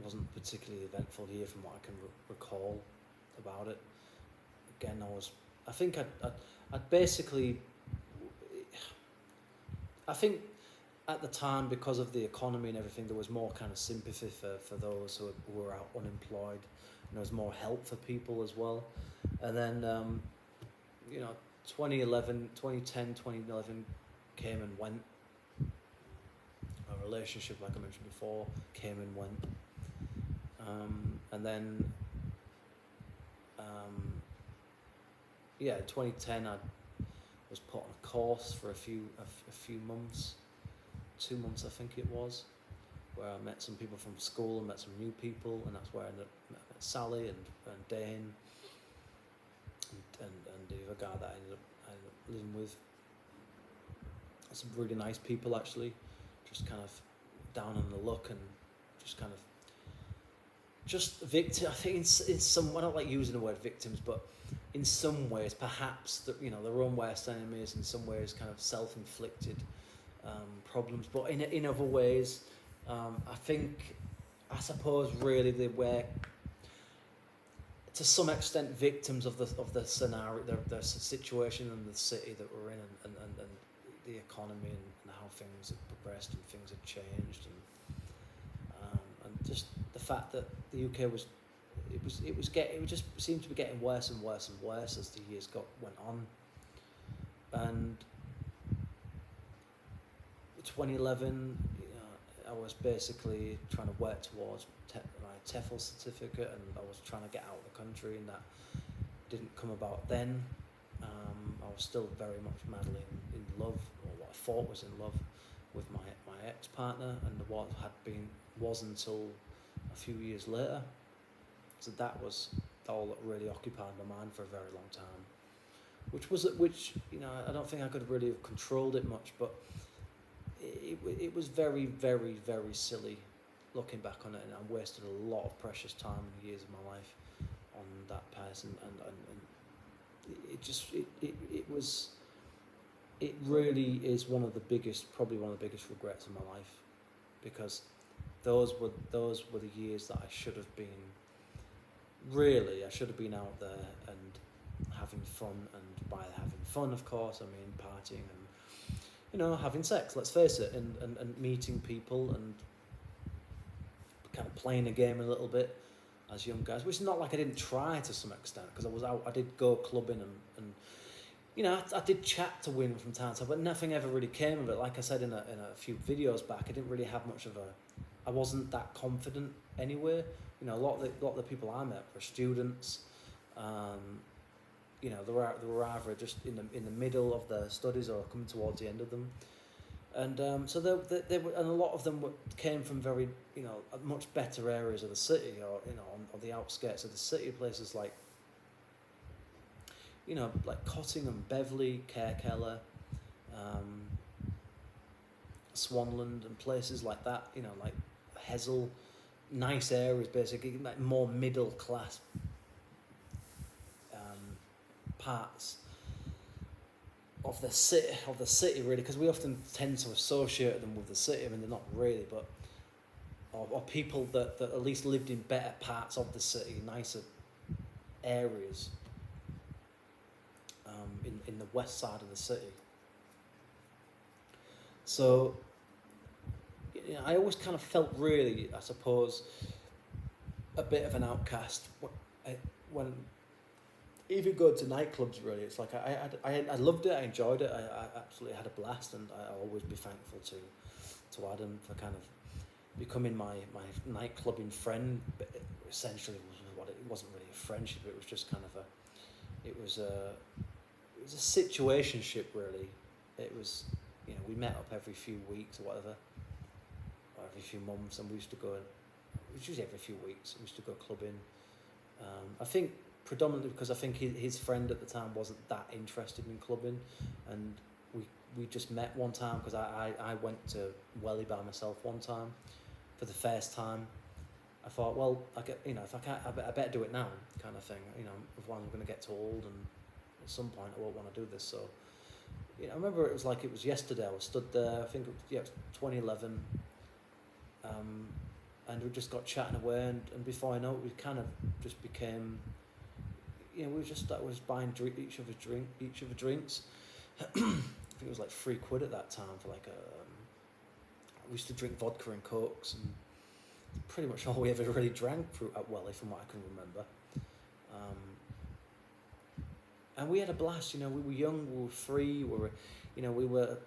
wasn't a particularly eventful year from what I can recall about it. Again, I think at the time, because of the economy and everything, there was more kind of sympathy for those who were out unemployed, and there was more help for people as well. And then 2010, 2011 came and went. A relationship, like I mentioned before, came and went. And then, in 2010, I was put on a course for a few months, 2 months I think it was, where I met some people from school and met some new people, and that's where I met Sally and Dane and the other guy that I ended up living with. Some really nice people, actually, just kind of down on the luck and just victim. I think in some, I don't like using the word victims, but in some ways, perhaps their own worst enemies, in some ways kind of self-inflicted problems. But in other ways, I suppose really they were, to some extent, victims of the scenario, the situation and the city that we're in, and the economy and how things have progressed and things have changed, and just the fact that the UK it just seemed to be getting worse and worse and worse as the years went on. And 2011, I was basically trying to work towards my TEFL certificate, and I was trying to get out of the country, and that didn't come about then. I was still very much madly in love, or what I thought was in love, with my ex-partner, and was until a few years later. So that was all that really occupied my mind for a very long time, which I don't think I could really have controlled it much, but it was very, very, very silly looking back on it, and I wasted a lot of precious time and years of my life on that person, and it really is probably one of the biggest regrets of my life, because those were the years that I should have been out there and having fun, and by having fun, of course, I mean partying and having sex, let's face it, and meeting people and kind of playing a game a little bit as young guys, which is not like I didn't try to some extent, because I was out, I did go clubbing and I did chat to win from time to time, but nothing ever really came of it. Like I said in a few videos back, I didn't really have much of I wasn't that confident anyway. A lot of the people I met were students. They were either just in the middle of their studies or coming towards the end of them, and so they were, and a lot of them came from very much better areas of the city, or on the outskirts of the city, places like like Cottingham, Beverley, Caerkeller, Swanland, and places like that. Like Hessel, nice areas, basically, like more middle class parts of the city, really, because we often tend to associate them with the city. I mean, they're not really, but or people that at least lived in better parts of the city, nicer areas in the west side of the city. So I always kind of felt really, I suppose, a bit of an outcast when even going to nightclubs, really, it's like I loved it, I enjoyed it, I absolutely had a blast, and I'll always be thankful to Adam for kind of becoming my nightclubbing friend. But essentially, it wasn't really a friendship. It was just kind of it was a situationship, really. It was, you know, we met up every few weeks or whatever, or every few months, and we used to go. It was usually every few weeks. We used to go clubbing. I think predominantly because I think his friend at the time wasn't that interested in clubbing, and we just met one time because I went to Welly by myself one time for the first time. I thought, well, if I can't, I better do it now, kind of thing. You know, otherwise I'm going to get too old, and at some point I won't want to do this. So, you know, I remember it was yesterday. I was stood there. I think it was 2011, and we just got chatting away, and before I know it, we kind of just became. You know, I was buying each other drinks. I think it was like £3 at that time for like we used to drink vodka and cokes, and pretty much all we ever really drank at Welly, from what I can remember. And we had a blast. You know, we were young, we were free, we were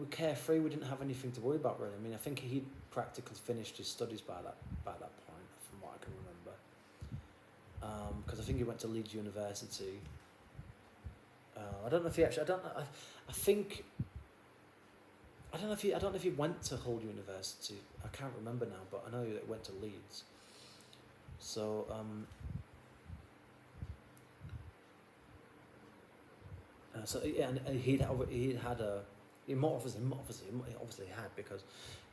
carefree. We didn't have anything to worry about, really. I mean, I think he'd practically finished his studies by that point, from what I can remember. Because I think he went to Leeds University. I don't know if he actually. I don't know if he went to Hull University. I can't remember now, but I know that he went to Leeds. So yeah, and he obviously had, because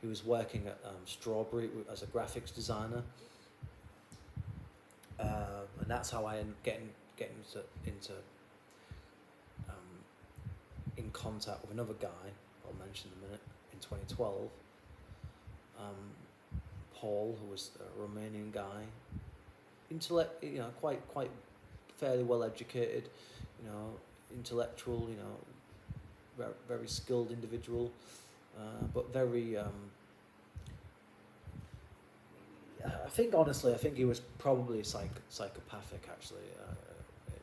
he was working at Strawberry as a graphics designer. And that's how I ended up getting into in contact with another guy I'll mention in a minute, in 2012. Paul, who was a Romanian guy, quite fairly well educated, intellectual, very skilled individual, but very. I think he was probably psychopathic, actually,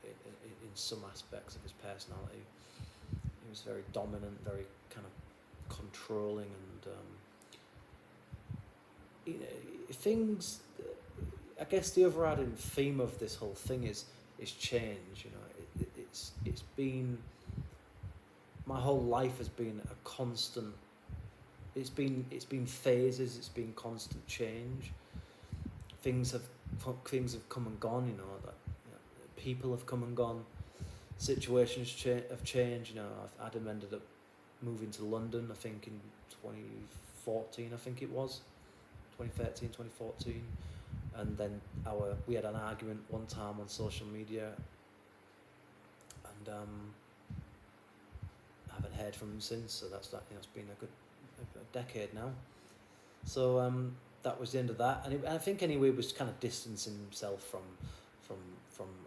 in some aspects of his personality. He was very dominant, very kind of controlling, and things. I guess the overriding theme of this whole thing is change. It's been, my whole life has been a constant. It's been phases. It's been constant change. Things have come and gone. People have come and gone. Situations have changed. Adam ended up moving to London, I think in 2014. I think it was 2013, 2014, and then we had an argument one time on social media, and I haven't heard from him since. So that's that. It's been a decade now. So that was the end of that, and I think anyway was kind of distancing himself from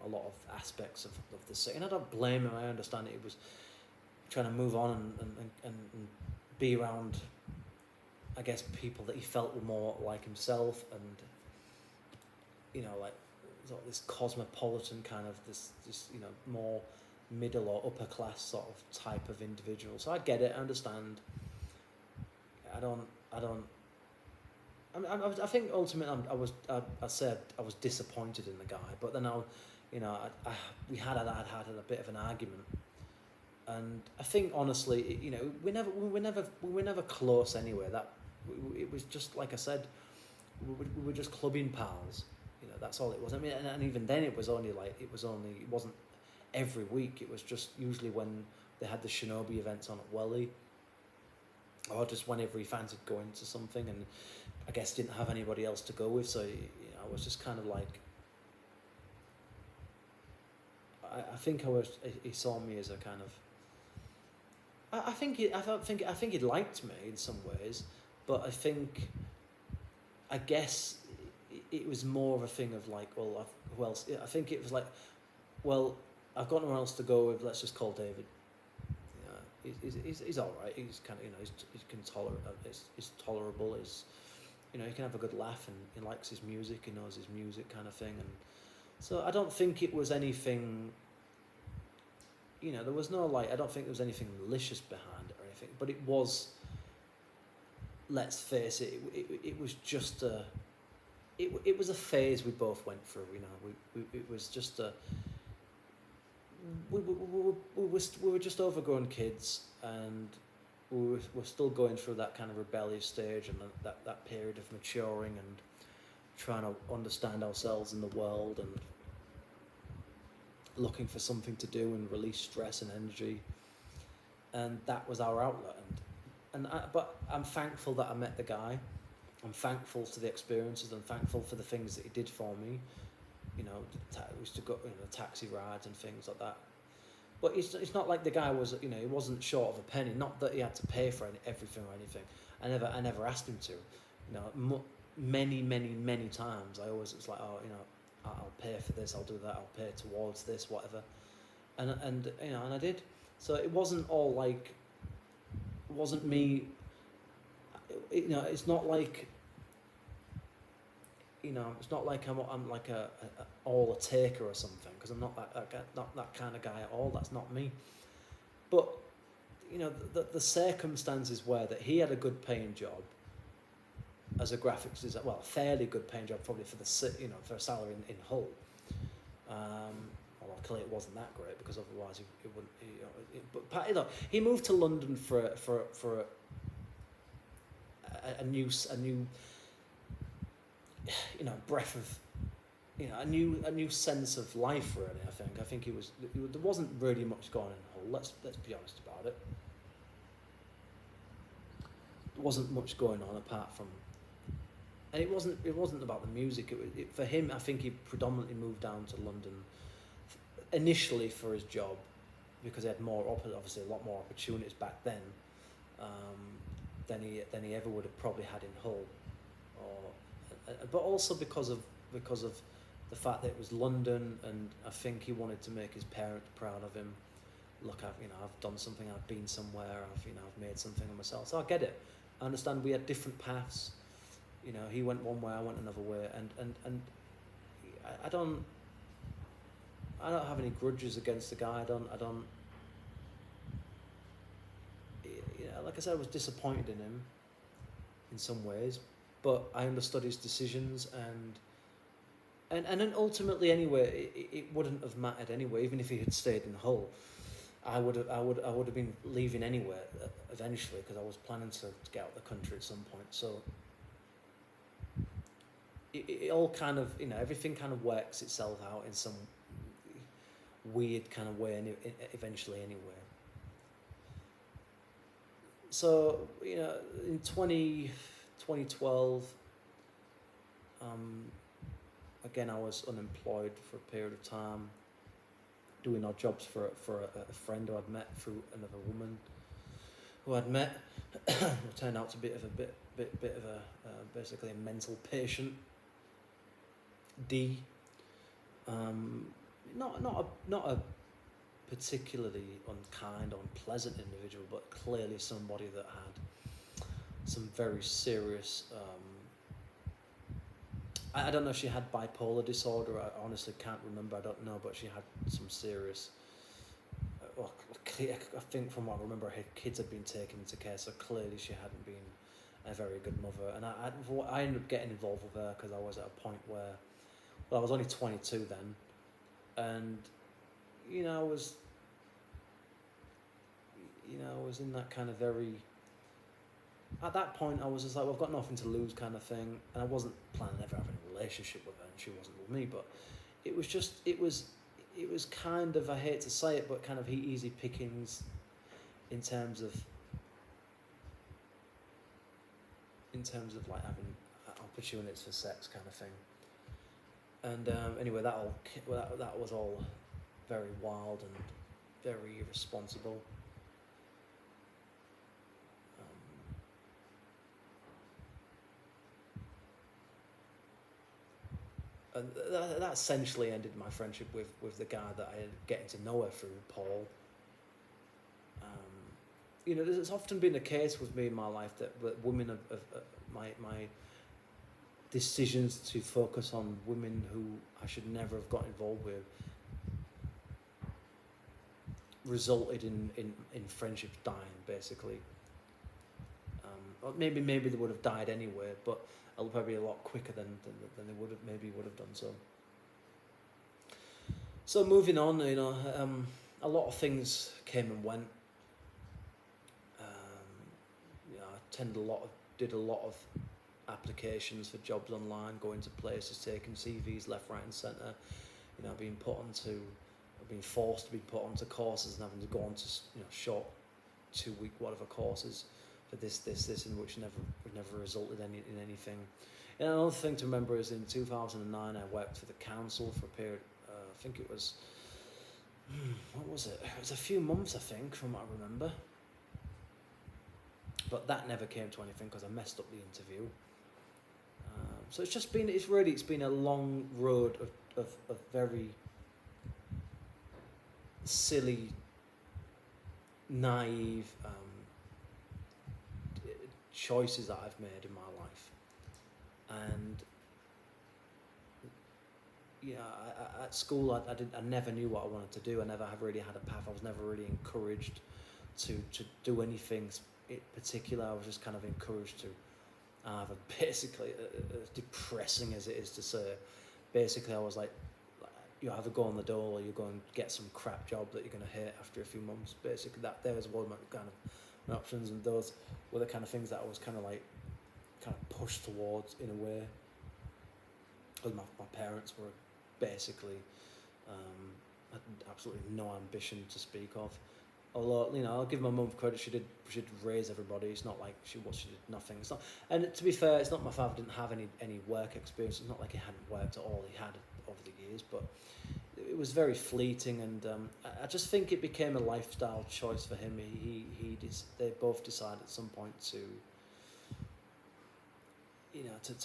a lot of aspects of the city. And I don't blame him. I understand it. He was trying to move on and be around, I guess, people that he felt were more like himself, and like sort of this cosmopolitan kind of this more middle or upper class sort of type of individual. So I get it. I understand. I think ultimately I was disappointed in the guy, but then we had a bit of an argument, and I think honestly, we were never close anyway. It was just like I said, we were just clubbing pals. That's all it was. I mean, and even then it wasn't every week. It was just usually when they had the Shinobi events on at Welly, or just whenever he fancied going to something, and I guess didn't have anybody else to go with, so I was just kind of like, I think he saw me as a kind of, I think he liked me in some ways, but I guess it was more of a thing of like, well, who else? I think it was like, well, I've got no one else to go with. Let's just call David. He's all right. He's kind of he's tolerable. He can have a good laugh, and he likes his music. He knows his music, kind of thing. And So I don't think it was anything, there was no I don't think there was anything malicious behind it or anything, but it was, let's face it, it was just it was a phase we both went through, it was just we were just overgrown kids, and we're still going through that kind of rebellious stage and that period of maturing and trying to understand ourselves in the world and looking for something to do and release stress and energy, and that was our outlet. But I'm thankful that I met the guy. I'm thankful to the experiences. I'm thankful for the things that he did for me. We used to go, taxi rides and things like that. But it's not like the guy was, he wasn't short of a penny. Not that he had to pay for everything or anything. I never asked him to. Many times I always was like, I'll pay for this, I'll do that, I'll pay towards this, whatever. And I did. So it wasn't all like, it wasn't me. It's not like, it's not like I'm like a all a taker or something, because I'm not that kind of guy at all. That's not me. But the circumstances were that he had a good paying job as a graphics designer, well, a fairly good paying job probably for for a salary in Hull. Although clearly it wasn't that great, because otherwise he wouldn't. But he moved to London for a new breath of a new sense of life, really. I think there wasn't really much going on in Hull. Let's be honest about it. There wasn't much going on apart from, and it wasn't about the music. For him, I think he predominantly moved down to London initially for his job, because he had obviously a lot more opportunities back then than he ever would have probably had in Hull, but also because of the fact that it was London, and I think he wanted to make his parents proud of him. Look, I've done something, I've been somewhere, I've made something of myself. So I get it. I understand we had different paths. He went one way, I went another way, and I don't have any grudges against the guy. I don't. Like I said, I was disappointed in him in some ways, but I understood his decisions, and then ultimately anyway, it wouldn't have mattered anyway. Even if he had stayed in Hull, I would have been leaving anyway eventually, because I was planning to get out of the country at some point. So it all kind of, everything kind of works itself out in some weird kind of way, eventually anyway. So, in 2012, again, I was unemployed for a period of time, doing odd jobs for a friend who I'd met through another woman who I'd met, who turned out to be a bit of a basically a mental patient. Not a particularly unkind or unpleasant individual, but clearly somebody that had some very serious. I don't know if she had bipolar disorder. I honestly can't remember. I don't know, but she had some serious. Well, I think from what I remember, her kids had been taken into care, so clearly she hadn't been a very good mother. And I ended up getting involved with her because I was at a point where, well, I was only 22 then, and I was in that kind of very. At that point, I was just like, well, I've got nothing to lose kind of thing, and I wasn't planning ever having a relationship with her, and she wasn't with me. But it was kind of, I hate to say it, but kind of easy pickings in terms of like having opportunities for sex kind of thing. And anyway, that was all very wild and very irresponsible. And that essentially ended my friendship with the guy that I had getting to know her through, Paul. There's often been a case with me in my life that women my decisions to focus on women who I should never have got involved with resulted in friendships dying, basically. Or maybe they would have died anyway, but probably a lot quicker than they would have done so. So moving on, a lot of things came and went. I did a lot of applications for jobs online, going to places, taking CVs left, right, and centre. I've been forced to be put onto courses and having to go on to short 2-week whatever courses for this, in which never resulted in anything. And another thing to remember is in 2009 I worked for the council for a period. I think it was what was it? It was a few months, I think, from what I remember. But that never came to anything because I messed up the interview. So it's been a long road of very silly, naive choices that I've made in my life. And at school I never knew what I wanted to do. I never really had a path. I was never really encouraged to do anything particular. I was just kind of encouraged to have basically, as depressing as it is to say, basically I was like, you either go on the dole or you go and get some crap job that you're going to hate after a few months. Basically, there was one of my options, and those were the kind of things that I was kind of pushed towards in a way. Because my parents were basically had absolutely no ambition to speak of. Although, I'll give my mum credit, she did raise everybody. It's not like she did nothing. It's not, and to be fair, it's not my father didn't have any work experience. It's not like he hadn't worked at all. He had over the years, but it was very fleeting. And I just think it became a lifestyle choice for him. They both decided at some point to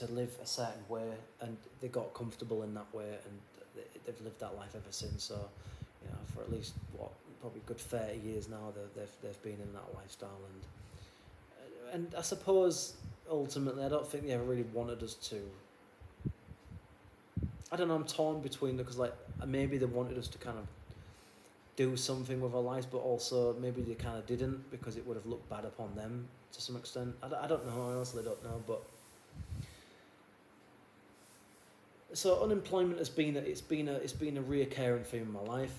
live a certain way, and they got comfortable in that way, and they've lived that life ever since. So, for at least probably good 30 years now, they've been in that lifestyle, and I suppose ultimately I don't think they ever really wanted us to. I don't know. I'm torn between because maybe they wanted us to kind of do something with our lives, but also maybe they kind of didn't because it would have looked bad upon them to some extent. I don't know. I honestly don't know, but. So unemployment has been a reoccurring theme in my life.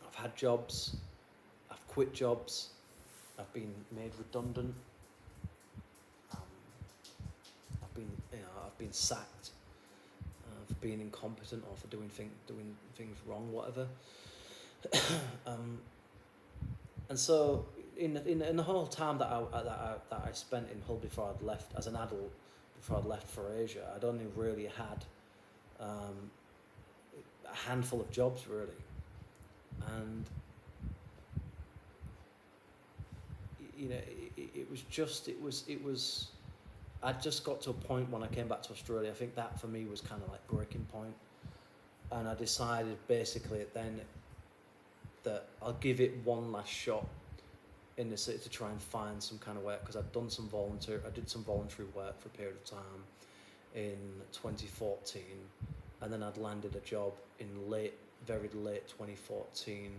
I've had jobs, I've quit jobs, I've been made redundant. I've been sacked for being incompetent or for doing things wrong, whatever. And so in the whole time that I spent in Hull before I'd left as an adult. Before I'd left for Asia, I'd only really had a handful of jobs, really, and it was. I just got to a point when I came back to Australia. I think that for me was kind of like breaking point, and I decided basically then that I'll give it one last shot in the city to try and find some kind of work, because I did some voluntary work for a period of time in 2014, and then I'd landed a job in very late 2014,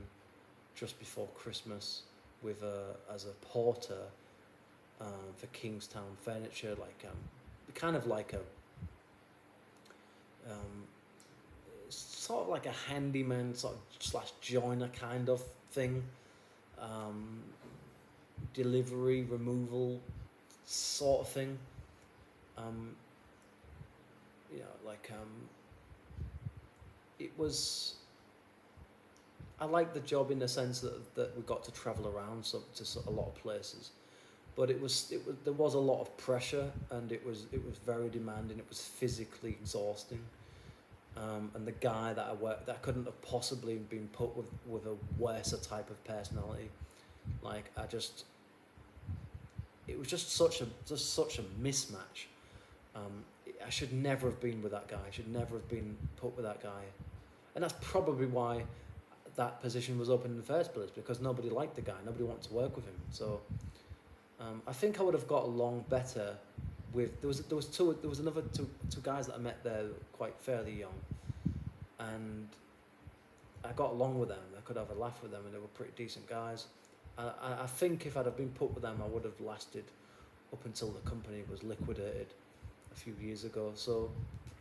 just before Christmas, as a porter for Kingstown Furniture, kind of like a sort of like a handyman sort of / joiner kind of thing. Delivery, removal sort of thing. It was. I liked the job in the sense that we got to travel around to a lot of places, but there was a lot of pressure, and it was very demanding. It was physically exhausting, and the guy that I worked, that couldn't have possibly been put with a worse type of personality. It was just such a mismatch. I should never have been with that guy. I should never have been put with that guy, and that's probably why that position was open in the first place, because nobody liked the guy. Nobody wanted to work with him. So I think I would have got along better with there was another two guys that I met there, quite fairly young, and I got along with them. I could have a laugh with them, and they were pretty decent guys. I think if I'd have been put with them, I would have lasted up until the company was liquidated a few years ago. So,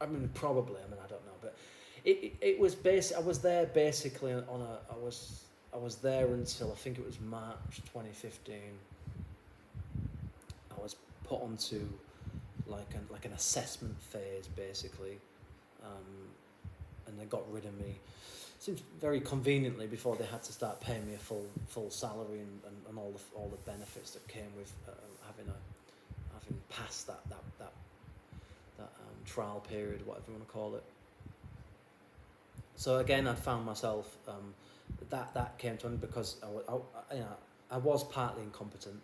I mean, probably. I mean, I don't know, but it was I was there basically on a. I was there until I think it was March 2015. I was put onto like an assessment phase basically, and they got rid of me. Seems very conveniently before they had to start paying me a full salary and all the benefits that came with having passed that trial period, whatever you want to call it. So again, I found myself that came to an end because I was partly incompetent,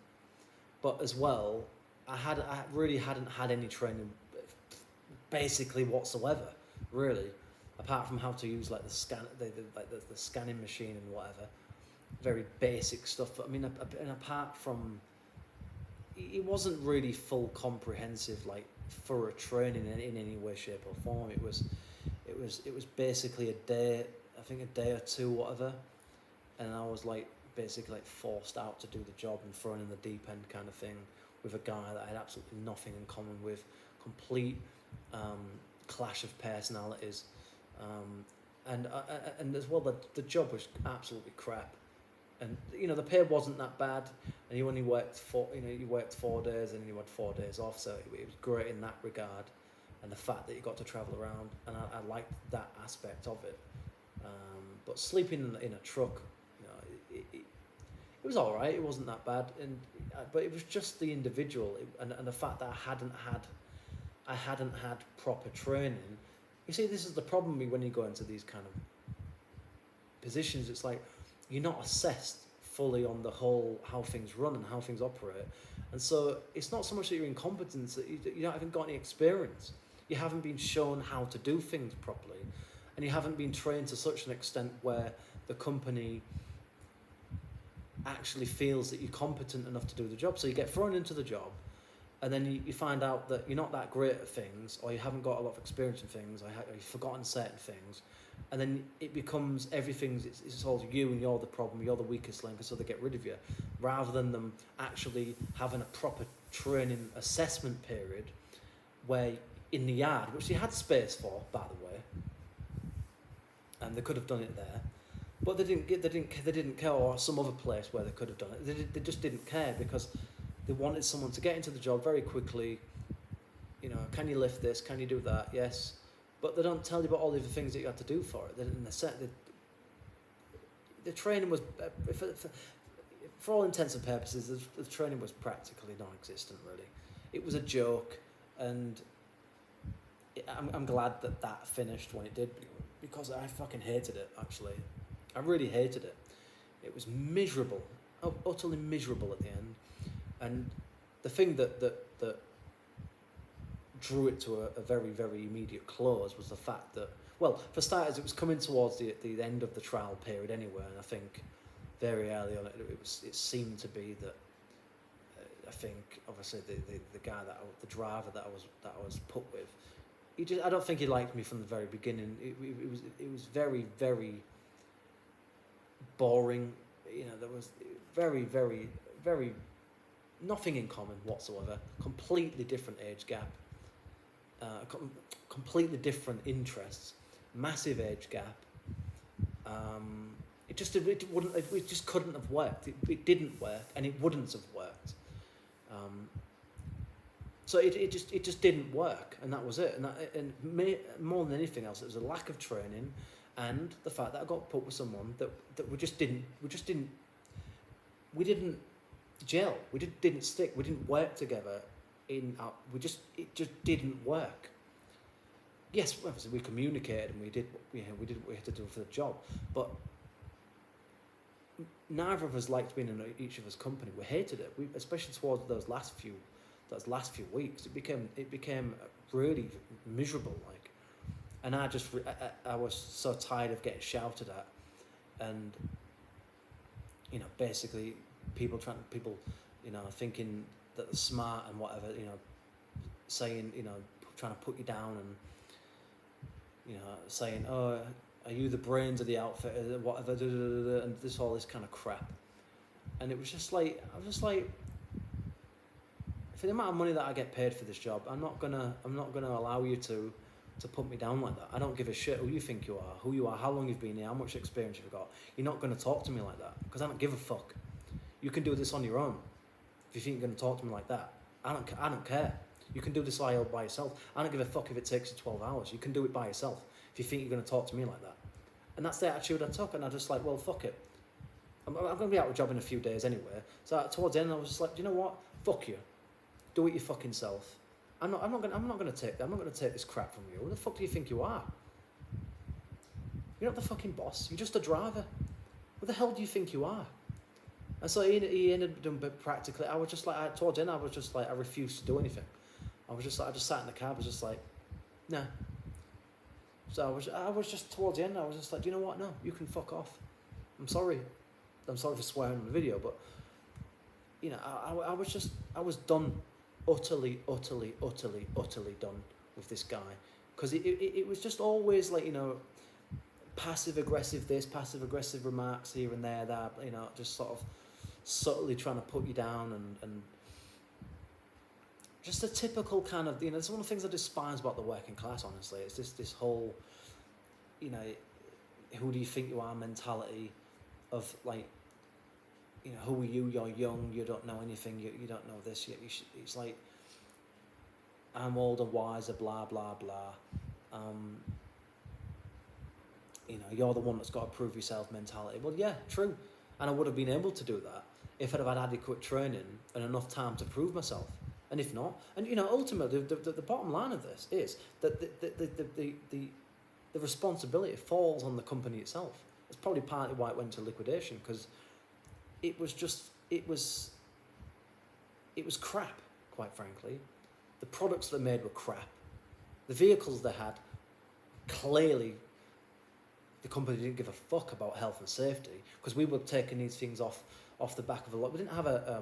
but as well I really hadn't had any training basically whatsoever, really. Apart from how to use like the scanning machine and whatever, very basic stuff. But I mean, and apart from, it wasn't really full comprehensive like thorough training in any way, shape or form. It was basically a day or two, whatever, and I was like basically like forced out to do the job and thrown in the deep end kind of thing with a guy that I had absolutely nothing in common with, complete clash of personalities. And as well, the job was absolutely crap, and the pay wasn't that bad, and you only worked 4 days and you had 4 days off, so it was great in that regard, and the fact that you got to travel around, and I liked that aspect of it. But sleeping in a truck, it was all right. It wasn't that bad, but it was just the individual and the fact that I hadn't had proper training. You see, this is the problem when you go into these kind of positions. It's like you're not assessed fully on the whole, how things run and how things operate. And so it's not so much that you're incompetent, that you haven't got any experience. You haven't been shown how to do things properly. And you haven't been trained to such an extent where the company actually feels that you're competent enough to do the job. So you get thrown into the job, and then you find out that you're not that great at things, or you haven't got a lot of experience in things, or you've forgotten certain things, and then it becomes it's all you, and you're the problem, you're the weakest link, and so they get rid of you, rather than them actually having a proper training assessment period where in the yard, which they had space for, by the way, and they could have done it there, but they didn't care, or some other place where they could have done it. They just didn't care because they wanted someone to get into the job very quickly. Can you lift this? Can you do that? Yes. But they don't tell you about all the other things that you have to do for it. The training was, for all intents and purposes, the training was practically non-existent, really. It was a joke, and I'm glad that finished when it did, because I fucking hated it, actually. I really hated it. It was miserable, utterly miserable at the end. And the thing that drew it to a very, very immediate close was the fact that, well, for starters, it was coming towards the end of the trial period anyway, and I think very early on it seemed to be that I think obviously the guy the driver that I was put with, I don't think he liked me from the very beginning. It was very, very boring. There was very, very, very nothing in common whatsoever. Completely different age gap. Completely different interests. Massive age gap. It just couldn't have worked. It didn't work, and it wouldn't have worked. So it just didn't work, and that was it. And more than anything else, it was a lack of training, and the fact that I got put with someone that we didn't gel. We didn't stick. We didn't work together. It just didn't work. Yes, obviously we communicated and we did what we had to do for the job, but neither of us liked being in each other's company. We hated it. Especially towards those last few weeks, it became really miserable. Like, and I was so tired of getting shouted at, and basically people thinking that they're smart and whatever, saying, trying to put you down and, saying, oh, are you the brains of the outfit, or whatever, and all this kind of crap. And it was just like, I was just like, for the amount of money that I get paid for this job, I'm not gonna allow you to put me down like that. I don't give a shit who you think you are, how long you've been here, how much experience you've got. You're not gonna talk to me like that, because I don't give a fuck. You can do this on your own. If you think you're gonna talk to me like that, I don't care. You can do this all by yourself. I don't give a fuck if it takes you 12 hours. You can do it by yourself if you think you're gonna talk to me like that. And that's the attitude I took, and I just like, well, fuck it. I'm gonna be out of a job in a few days anyway. So towards the end, I was just like, do you know what? Fuck you. Do it your fucking self. I'm not gonna take this crap from you. Who the fuck do you think you are? You're not the fucking boss. You're just a driver. Who the hell do you think you are? And so he ended up doing practically. I was just like, towards the end, I was just like, I refused to do anything. I was just like, I just sat in the cab. I was just like, nah. So I was just towards the end. I was just like, do you know what? No, you can fuck off. I'm sorry for swearing on the video, but I was done. Utterly done with this guy, because it was just always like, passive aggressive this, passive aggressive remarks here and there, that, just sort of subtly trying to put you down, and just a typical kind of, it's one of the things I despise about the working class, honestly. It's this whole, who do you think you are mentality of like, who are you? You're young. You don't know anything. You don't know this yet. It's like, I'm older, wiser, blah blah blah. You're the one that's got to prove yourself mentality. Well, yeah, true. And I would have been able to do that if I'd have had adequate training and enough time to prove myself. And if not, and ultimately, the bottom line of this is that the responsibility falls on the company itself. It's probably partly why it went to liquidation, because it was crap, quite frankly. The products they made were crap. The vehicles they had, clearly, the company didn't give a fuck about health and safety, because we were taking these things off the back of a lot. We didn't have a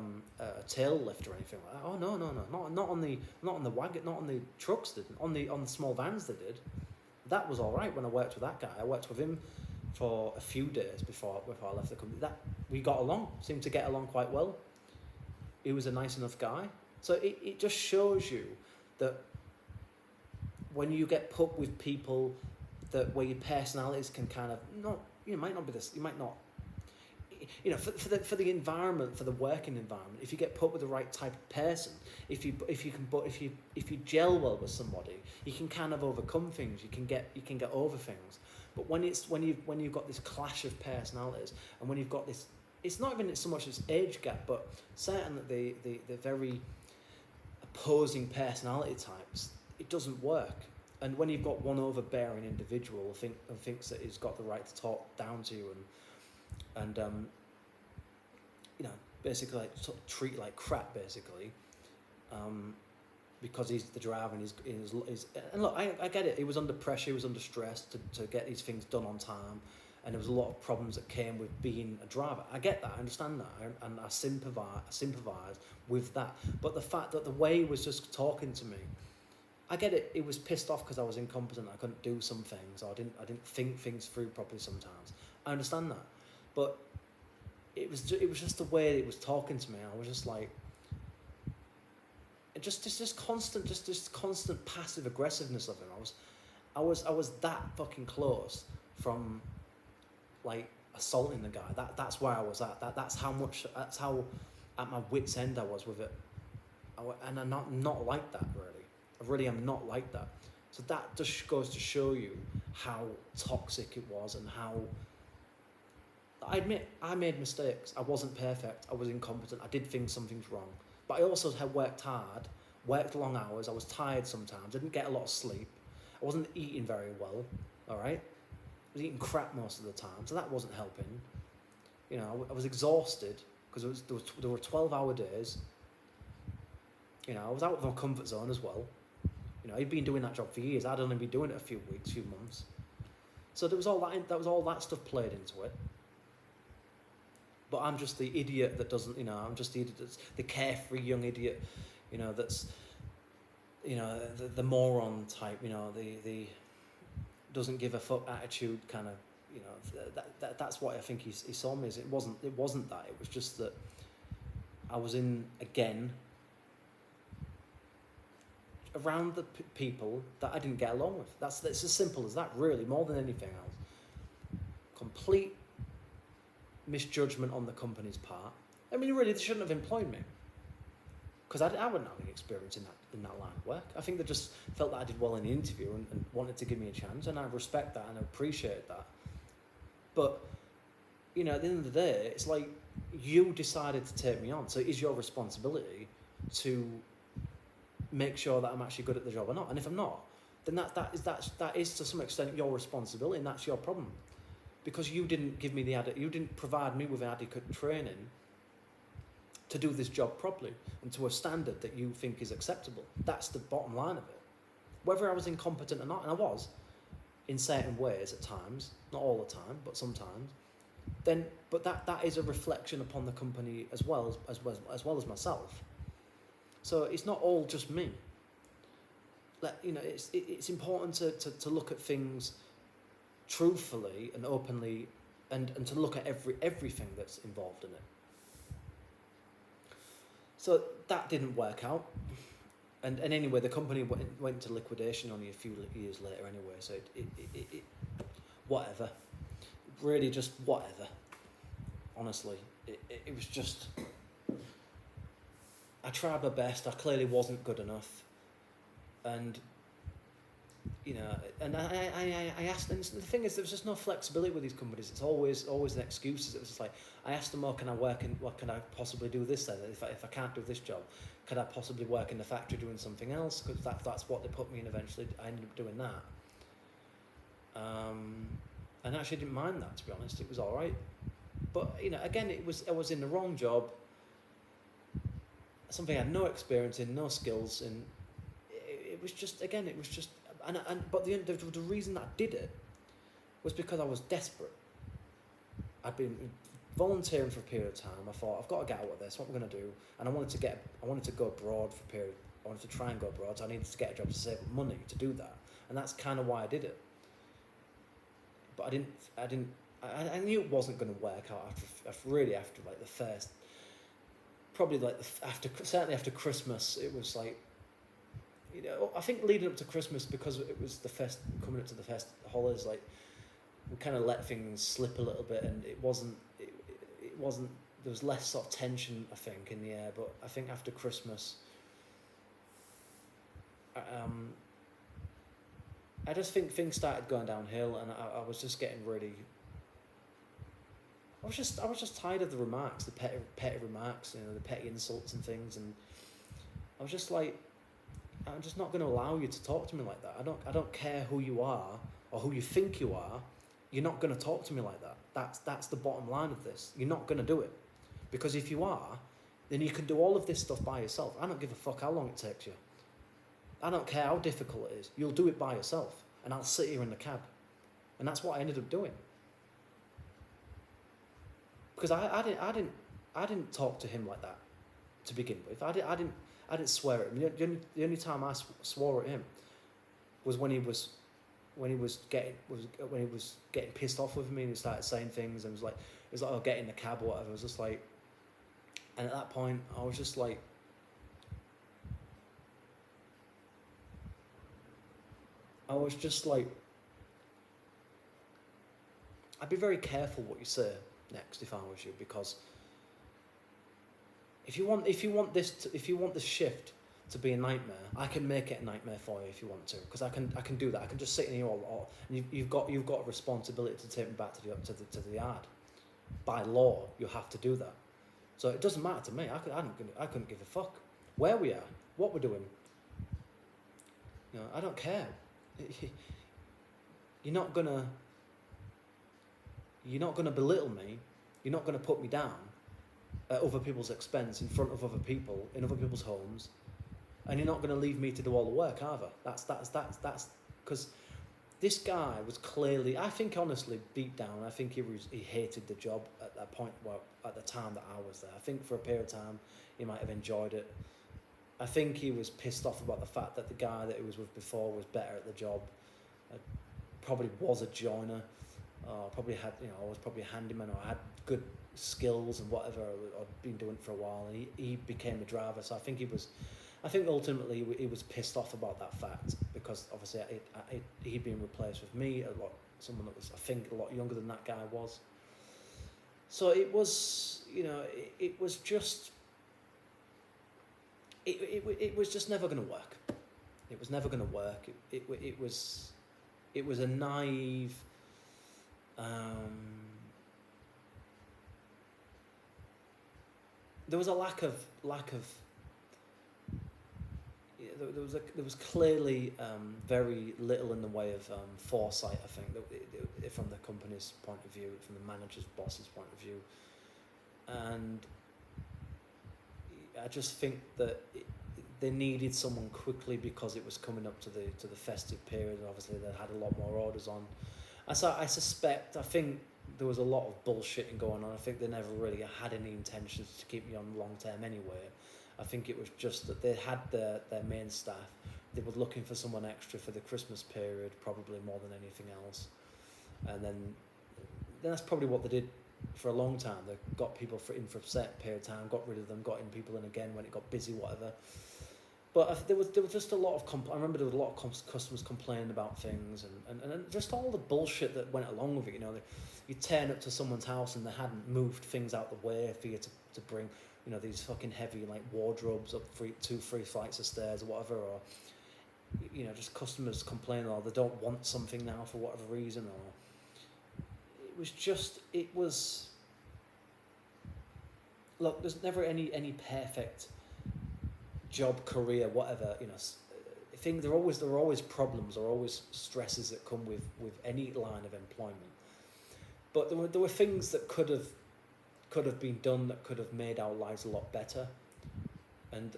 tail lift or anything like that. Oh no, not on the wagon, not on the trucks. They didn't. On the small vans they did. That was all right when I worked with that guy. I worked with him for a few days before I left the company. That we got along, seemed to get along quite well. He was a nice enough guy. So it just shows you that when you get put with people where your personalities can kind of might not be this, you might not, for the environment, for the working environment, if you get put with the right type of person, if you gel well with somebody, you can kind of overcome things. You can get over things. But when you've got this clash of personalities, and when you've got this, it's not even so much as age gap, but certainly the very opposing personality types, it doesn't work. And when you've got one overbearing individual who thinks that he's got the right to talk down to you and basically like sort of treat you like crap, basically, because he's the driver and he's and look, I get it. He was under pressure, he was under stress to get these things done on time, and there was a lot of problems that came with being a driver. I get that, I understand that, and I sympathise with that. But the fact that the way he was just talking to me, I get it. He was pissed off because I was incompetent. I couldn't do some things, or I didn't think things through properly sometimes. I understand that, but it was just the way it was talking to me. I was just like, just constant passive aggressiveness of him. I was that fucking close from like assaulting the guy. That's where I was at. That's how at my wit's end I was with it. And I'm not like that, really. I really am not like that. So that just goes to show you how toxic it was, and how, I admit, I made mistakes. I wasn't perfect. I was incompetent. I did some things wrong. But I also had worked hard, worked long hours. I was tired sometimes. I didn't get a lot of sleep. I wasn't eating very well, all right? I was eating crap most of the time, so that wasn't helping. I was exhausted because there were 12-hour days. I was out of my comfort zone as well. He'd been doing that job for years. I'd only been doing it a few weeks, few months. So there was all that stuff played into it. But I'm just the idiot that doesn't, I'm just the idiot that's the carefree young idiot, that's the moron type, the doesn't give a fuck attitude kind of, that's what I think he saw me as. It wasn't that. It was just that I was in, again, around the people that I didn't get along with. It's as simple as that, really, more than anything else. Complete misjudgment on the company's part. I mean, really, they shouldn't have employed me, because I wouldn't have any experience in that line of work. I think they just felt that I did well in the interview and wanted to give me a chance, and I respect that and I appreciate that. But, at the end of the day, it's like, you decided to take me on, so it is your responsibility to make sure that I'm actually good at the job or not. And if I'm not, then that is to some extent your responsibility, and that's your problem, because you didn't give me you didn't provide me with adequate training to do this job properly and to a standard that you think is acceptable. That's the bottom line of it. Whether I was incompetent or not, and I was in certain ways at times, not all the time, but sometimes, but that is a reflection upon the company as well as myself. So it's not all just me. It's important to look at things truthfully and openly, and to look at everything that's involved in it. So that didn't work out, and anyway, the company went into liquidation only a few years later anyway. So it whatever, really, just whatever. Honestly, it was just, I tried my best. I clearly wasn't good enough, and and I asked, and the thing is, there was just no flexibility with these companies. It's always an excuse. It was just like, I asked them, can I work in, what can I possibly do this then? If I can't do this job, could I possibly work in the factory doing something else? Because that's what they put me in eventually. I ended up doing that. And I actually didn't mind that, to be honest. It was all right. But, again, I was in the wrong job. Something I had no experience in, no skills in. It was just, but the reason that I did it was because I was desperate. I'd been volunteering for a period of time. I thought, I've got to get out of this. What am I going to do? And I wanted to go abroad for a period. I wanted to try and go abroad. So I needed to get a job to save up money to do that. And that's kind of why I did it. But I knew it wasn't going to work out after like the first, probably like certainly after Christmas. It was like, I think leading up to Christmas, because it was coming up to the first holidays, like, we kind of let things slip a little bit, and it wasn't, there was less sort of tension, I think, in the air. But I think after Christmas, I just think things started going downhill, and I was just getting really, I was just tired of the remarks, the petty remarks, the petty insults and things, and I was just like, I'm just not going to allow you to talk to me like that. I don't care who you are or who you think you are. You're not going to talk to me like that. That's the bottom line of this. You're not going to do it, because if you are, then you can do all of this stuff by yourself. I don't give a fuck how long it takes you. I don't care how difficult it is. You'll do it by yourself, and I'll sit here in the cab, and that's what I ended up doing. Because I didn't talk to him like that to begin with. I didn't swear at him. The only time I swore at him was when he was getting pissed off with me, and he started saying things, and it was like, oh, get in the cab or whatever. I was just like, and at that point, I was just like, I'd be very careful what you say next if I was you, because if you want this shift to be a nightmare, I can make it a nightmare for you if you want to, because I can do that. I can just sit in here all and you've got a responsibility to take me back to the yard. By law, you have to do that. So it doesn't matter to me. I couldn't give a fuck where we are, what we're doing. I don't care. You're not gonna belittle me. You're not gonna put me down at other people's expense, in front of other people, in other people's homes, and you're not going to leave me to do all the work either. That's because this guy was clearly, I think honestly, deep down, I think he hated the job at that point. Well, at the time that I was there, I think for a period of time he might have enjoyed it, I think he was pissed off about the fact that the guy that he was with before was better at the job, probably was a joiner, probably had, I was probably a handyman, or had good skills and whatever, I'd been doing it for a while, and he became a driver. So I think ultimately he was pissed off about that fact, because obviously he'd been replaced with me, someone that was, I think, a lot younger than that guy was. So it was, it was just, it was just never going to work. It was never going to work. It was a naive, there was a lack of there was clearly very little in the way of foresight, I think, from the company's point of view, from the manager's boss's point of view, and I just think that they needed someone quickly, because it was coming up to the festive period, and obviously they had a lot more orders on. And so I think there was a lot of bullshitting going on. I think they never really had any intentions to keep me on long term anyway. I think it was just that they had their main staff. They were looking for someone extra for the Christmas period, probably more than anything else. And then that's probably what they did for a long time. They got people in for a set period of time, got rid of them, got in people in again when it got busy, whatever. But there was just a lot of I remember there was a lot of customers complaining about things, and just all the bullshit that went along with it. You turn up to someone's house and they hadn't moved things out the way for you to bring, these fucking heavy wardrobes up 2-3 flights of stairs or whatever, or just customers complaining, or they don't want something now for whatever reason, or look, there's never any perfect job, career, whatever, I think there are always problems, or always stresses that come with any line of employment. But there were things that could have been done that could have made our lives a lot better. And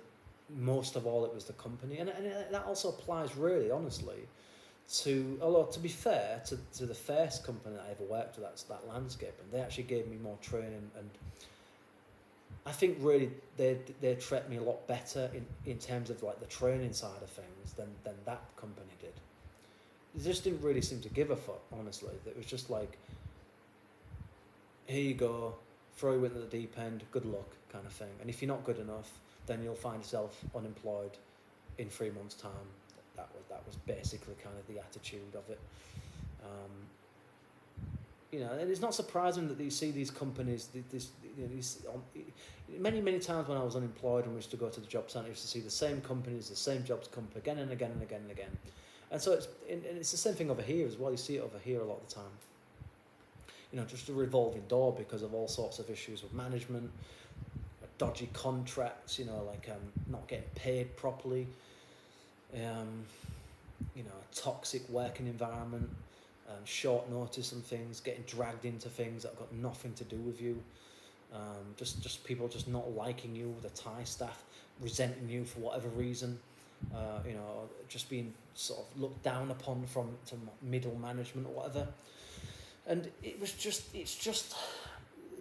most of all, it was the company. And that also applies, really, honestly, although to be fair, to the first company that I ever worked with, that's that landscape, and they actually gave me more training, and I think really they treated me a lot better in terms of the training side of things than that company did. They just didn't really seem to give a fuck, honestly. It was just here you go, throw you into the deep end, good luck, kind of thing. And if you're not good enough, then you'll find yourself unemployed in 3 months' time. That was basically kind of the attitude of it. And it's not surprising that you see these companies, many times when I was unemployed and we used to go to the job centre, I used to see the same companies, the same jobs come up again and again and again and again. And so it's the same thing over here as well. You see it over here a lot of the time. Just a revolving door because of all sorts of issues with management, dodgy contracts, not getting paid properly, a toxic working environment, short notice and things, getting dragged into things that have got nothing to do with you, just people just not liking you, the Thai staff resenting you for whatever reason, just being sort of looked down upon from middle management or whatever. And it's just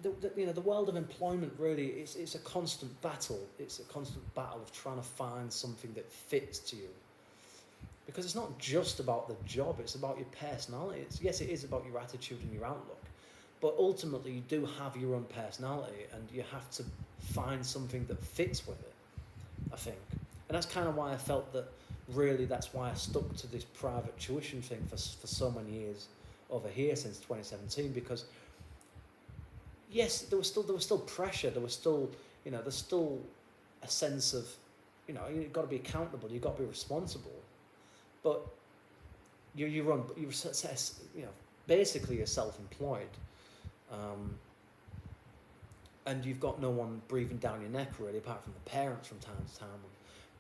the world of employment, really, it's a constant battle. It's a constant battle of trying to find something that fits to you. Because it's not just about the job, it's about your personality. Yes, it is about your attitude and your outlook. But ultimately, you do have your own personality, and you have to find something that fits with it, I think. And that's kind of why I felt that, really, that's why I stuck to this private tuition thing for so many years over here since 2017, because yes, there was still pressure, there was still, there's still a sense of, you've got to be accountable, you've got to be responsible, but basically you're self-employed, and you've got no one breathing down your neck, really, apart from the parents from time to time,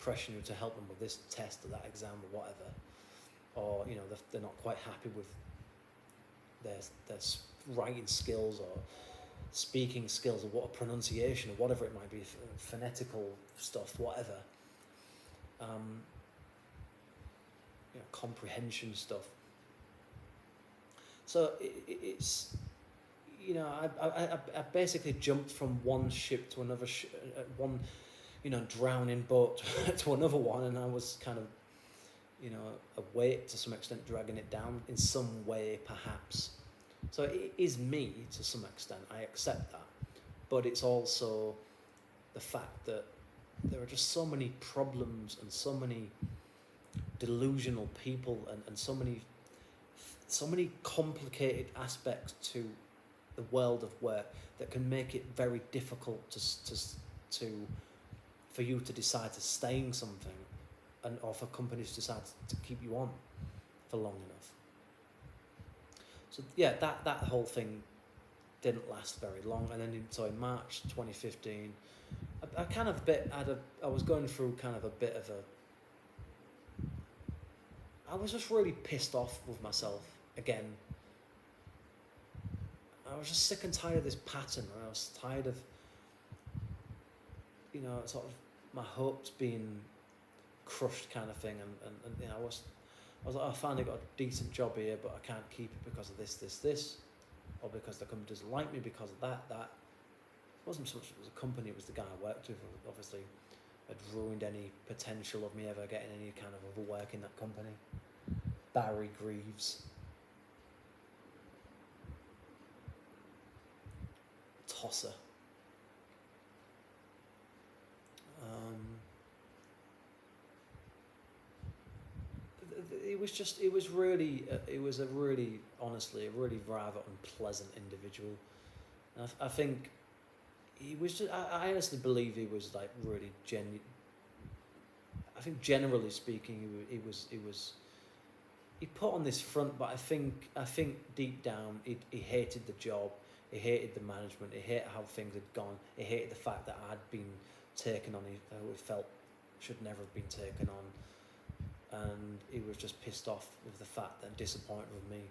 pressuring you to help them with this test or that exam or whatever, or they're not quite happy with their writing skills or speaking skills or what pronunciation or whatever it might be, phonetical stuff, whatever, comprehension stuff. So it's I basically jumped from one ship to another drowning boat to another one, and I was kind of, a weight to some extent, dragging it down in some way, perhaps. So it is me to some extent, I accept that. But it's also the fact that there are just so many problems and so many delusional people and so many complicated aspects to the world of work that can make it very difficult for you to decide to stay in something, or for companies to decide to keep you on for long enough. So yeah, that whole thing didn't last very long, and then in March 2015, I was going through kind of a bit of I was just really pissed off with myself again. I was just sick and tired of this pattern, and I was tired of, sort of my hopes being crushed kind of thing, and I was like, I finally got a decent job here, but I can't keep it because of this, or because the company doesn't like me because of that. It wasn't so much it was a company, it was the guy I worked with, obviously had ruined any potential of me ever getting any kind of other work in that company. Barry Greaves. Tosser. Honestly, a really rather unpleasant individual. And I think he was just, I honestly believe he was like really genuine. I think generally speaking, he put on this front, but I think deep down he hated the job, he hated the management, he hated how things had gone, he hated the fact that I'd been taken on, he felt should never have been taken on, and he was just pissed off with the fact and disappointed with me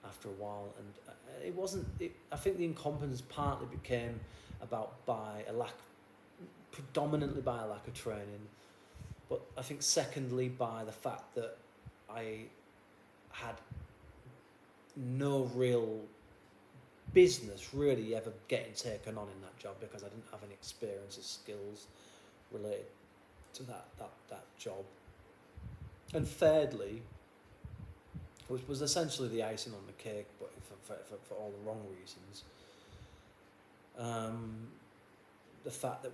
after a while. And I think the incompetence partly became predominantly by a lack of training, but I think secondly by the fact that I had no real business really ever getting taken on in that job, because I didn't have any experience or skills related to that job. And thirdly, which was essentially the icing on the cake, but for all the wrong reasons, the fact that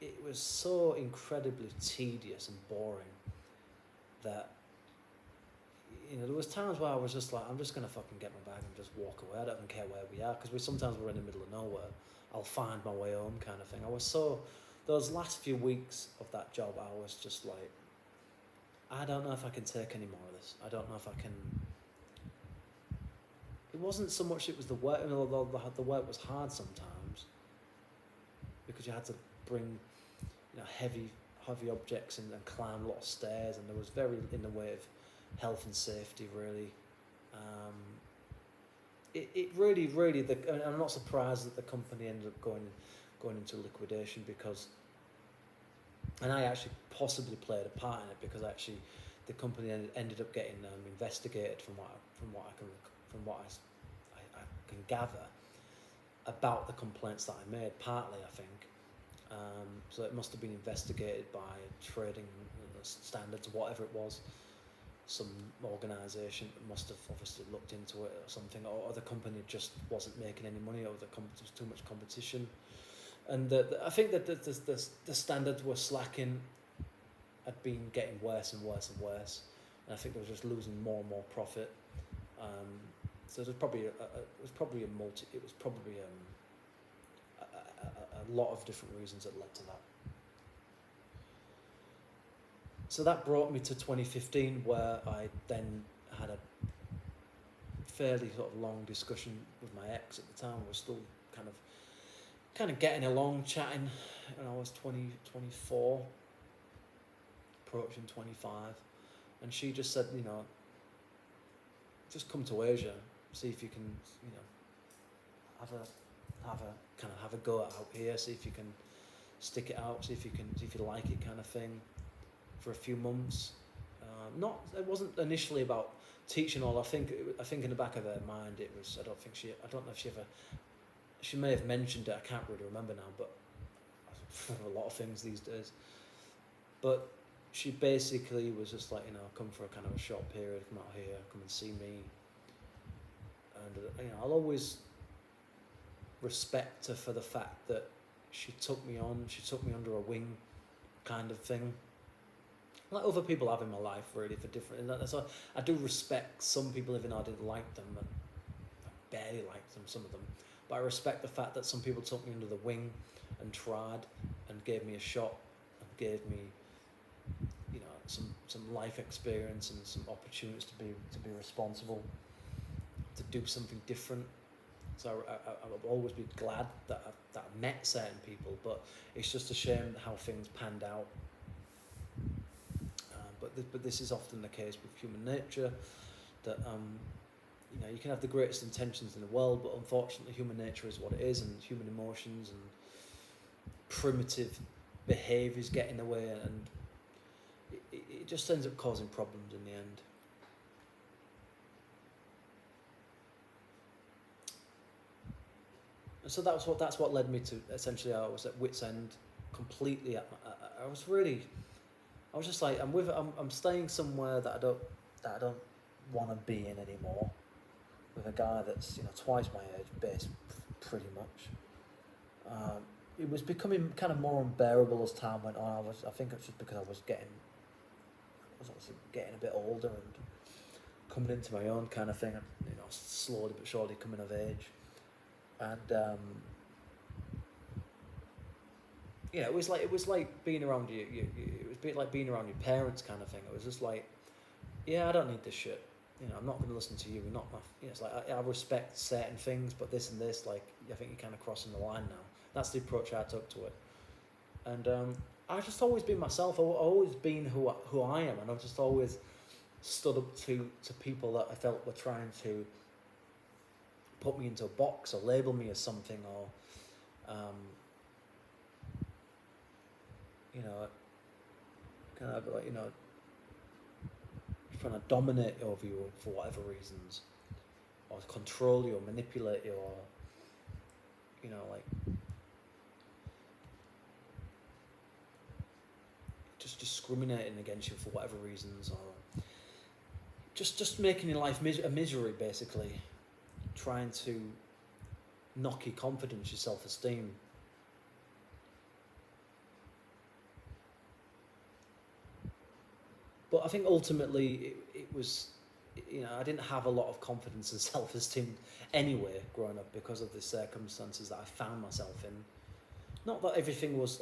it was so incredibly tedious and boring that there was times where I was just like, I'm just gonna fucking get my bag and just walk away. I don't even care where we are, because sometimes we're in the middle of nowhere. I'll find my way home, kind of thing. Those last few weeks of that job, I was just like, I don't know if I can take any more of this. I don't know if I can. It wasn't so much it was the work, although the work was hard sometimes, because you had to bring heavy objects and climb a lot of stairs, and there was very in the way of health and safety, really. It really, and I'm not surprised that the company ended up going into liquidation, because, and I actually possibly played a part in it, because actually the company ended up getting investigated from what I can gather about the complaints that I made. Partly, I think. So it must have been investigated by trading standards, whatever it was. Some organisation must have obviously looked into it or something, or the company just wasn't making any money, or there was too much competition. And I think that the standards were slacking, had been getting worse and worse and worse, and I think they were just losing more and more profit. So there's probably a lot of different reasons that led to that. So that brought me to 2015, where I then had a fairly sort of long discussion with my ex at the time. We were still kind of getting along, chatting, and I was 24, approaching 25, and she just said, just come to Asia, see if you can, have a go out here, see if you can stick it out, see if you like it, kind of thing, for a few months. It wasn't initially about teaching all, I think in the back of her mind it was, I don't know if she may have mentioned it, I can't really remember now, but for a lot of things these days. But she basically was just like, come for a kind of a short period, come out here, come and see me. And I'll always respect her for the fact that she took me under her wing, kind of thing. Like other people have in my life, really, for different. And that's why I do respect some people, even though I didn't like them, and I barely liked them, some of them. But I respect the fact that some people took me under the wing and tried and gave me a shot and gave me, some life experience and some opportunities to be responsible, to do something different. So I'll always be glad that I met certain people, but it's just a shame how things panned out. But this is often the case with human nature, that you can have the greatest intentions in the world, but unfortunately human nature is what it is, and human emotions and primitive behaviours get in the way, and it just ends up causing problems in the end. And so that's what led me to, essentially, I was at wit's end completely. I was just like, I'm staying somewhere that I don't want to be in anymore, with a guy that's twice my age, pretty much. It was becoming kind of more unbearable as time went on. I think it's just because I was obviously getting a bit older and coming into my own kind of thing, and slowly but surely coming of age. And it was like being around like being around your parents, kind of thing. It was just like, I don't need this shit. I'm not going to listen to you. You're not my. It's like I respect certain things, but this and this, like, I think you're kind of crossing the line now. That's the approach I took to it. And I've just always been myself. I've always been who I am, and I've just always stood up to people that I felt were trying to put me into a box or label me as something, or kind of like trying to dominate over you for whatever reasons, or control you or manipulate you, or like just discriminating against you for whatever reasons, or just making your life a misery, basically, trying to knock your confidence, your self-esteem. But I think ultimately it was, I didn't have a lot of confidence and self-esteem anyway growing up, because of the circumstances that I found myself in. Not that everything was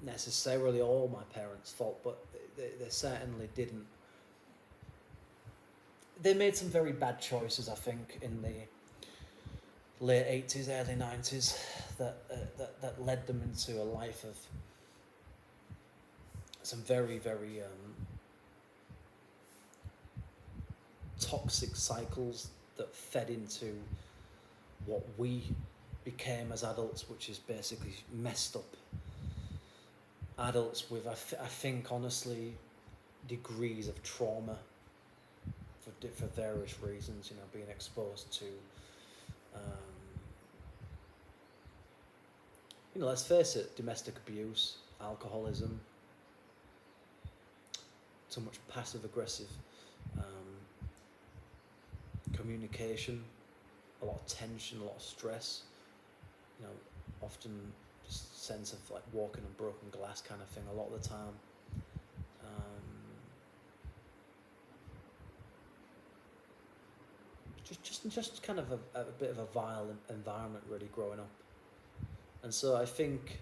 necessarily all my parents' fault, but they certainly didn't. They made some very bad choices, I think, in the late 80s, early 90s, that led them into a life of some very, very toxic cycles that fed into what we became as adults, which is basically messed up adults with, I think, honestly, degrees of trauma for various reasons, being exposed to, let's face it, domestic abuse, alcoholism, too much passive-aggressive communication, a lot of tension, a lot of stress, often just sense of like walking on broken glass kind of thing a lot of the time. Just kind of a bit of a vile environment, really, growing up. And so I think